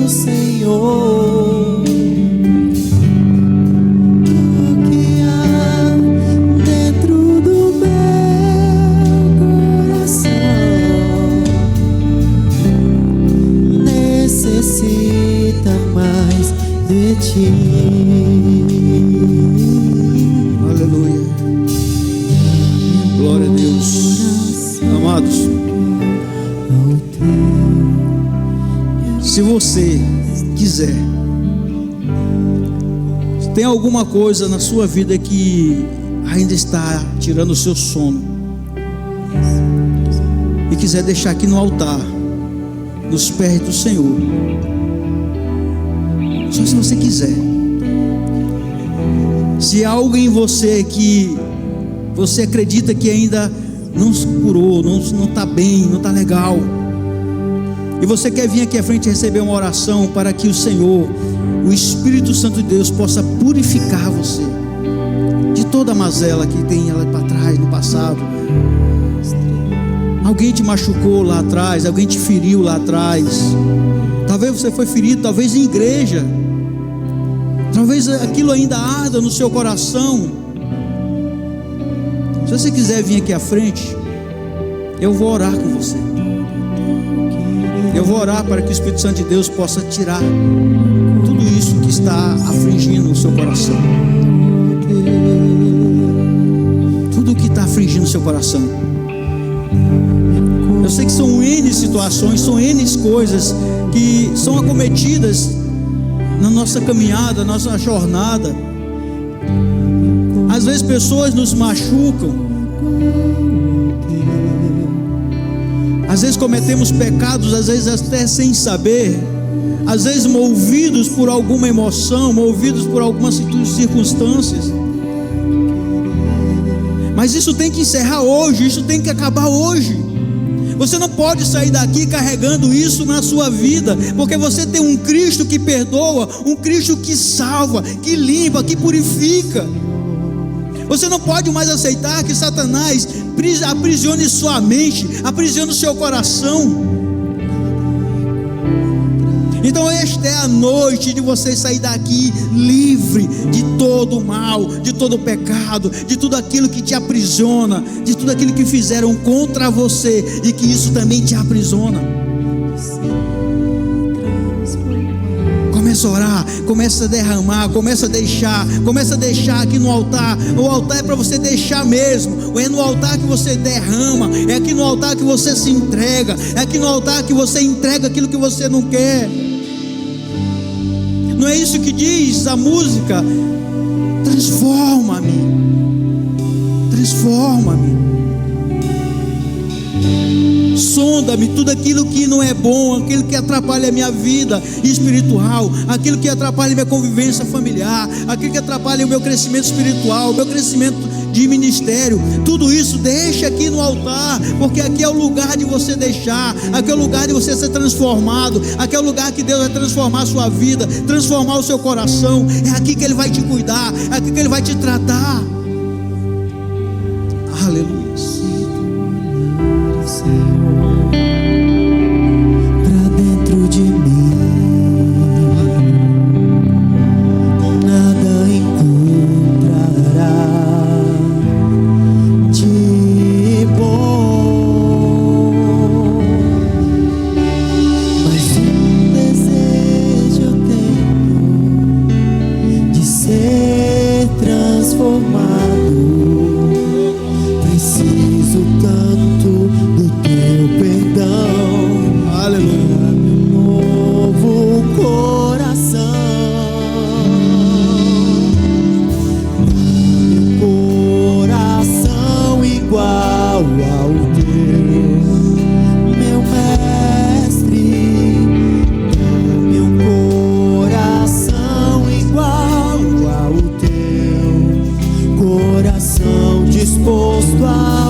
Senhor. O que há dentro do meu coração necessita mais de ti. Aleluia. Glória a Deus. Amados, se você quiser, se tem alguma coisa na sua vida que ainda está tirando o seu sono e quiser deixar aqui no altar, nos pés do Senhor, só se você quiser. Se há algo em você que você acredita que ainda não se curou, não está bem, não está legal, e você quer vir aqui à frente receber uma oração para que o Senhor, o Espírito Santo de Deus, possa purificar você de toda a mazela que tem lá para trás, no passado. Alguém te machucou lá atrás, alguém te feriu lá atrás. Talvez você foi ferido, talvez em igreja, talvez aquilo ainda arda no seu coração. Se você quiser vir aqui à frente, eu vou orar com você. Eu vou orar para que o Espírito Santo de Deus possa tirar tudo isso que está afligindo o seu coração. Tudo que está afligindo o seu coração. Eu sei que são N situações, são N coisas que são acometidas na nossa caminhada, na nossa jornada. Às vezes pessoas nos machucam, às vezes cometemos pecados, às vezes até sem saber, às vezes movidos por alguma emoção, movidos por algumas circunstâncias. Mas isso tem que encerrar hoje, isso tem que acabar hoje. Você não pode sair daqui carregando isso na sua vida, porque você tem um Cristo que perdoa, um Cristo que salva, que limpa, que purifica. Você não pode mais aceitar que Satanás aprisione sua mente, aprisione o seu coração. Então esta é a noite de você sair daqui livre de todo o mal, de todo o pecado, de tudo aquilo que te aprisiona, de tudo aquilo que fizeram contra você e que isso também te aprisiona. Começa a orar, começa a derramar, começa a deixar aqui no altar. O altar é para você deixar mesmo. É no altar que você derrama, é aqui no altar que você se entrega, é aqui no altar que você entrega aquilo que você não quer. Não é isso que diz a música? Transforma-me, transforma-me. Sonda-me tudo aquilo que não é bom, aquilo que atrapalha a minha vida espiritual, aquilo que atrapalha a minha convivência familiar, aquilo que atrapalha o meu crescimento espiritual, o meu crescimento de ministério. Tudo isso deixa aqui no altar, porque aqui é o lugar de você deixar, aqui é o lugar de você ser transformado, aqui é o lugar que Deus vai transformar a sua vida, transformar o seu coração. É aqui que Ele vai te cuidar, é aqui que Ele vai te tratar. Aleluia. Pra dentro de mim nada encontrará de bom, mas um desejo disposto a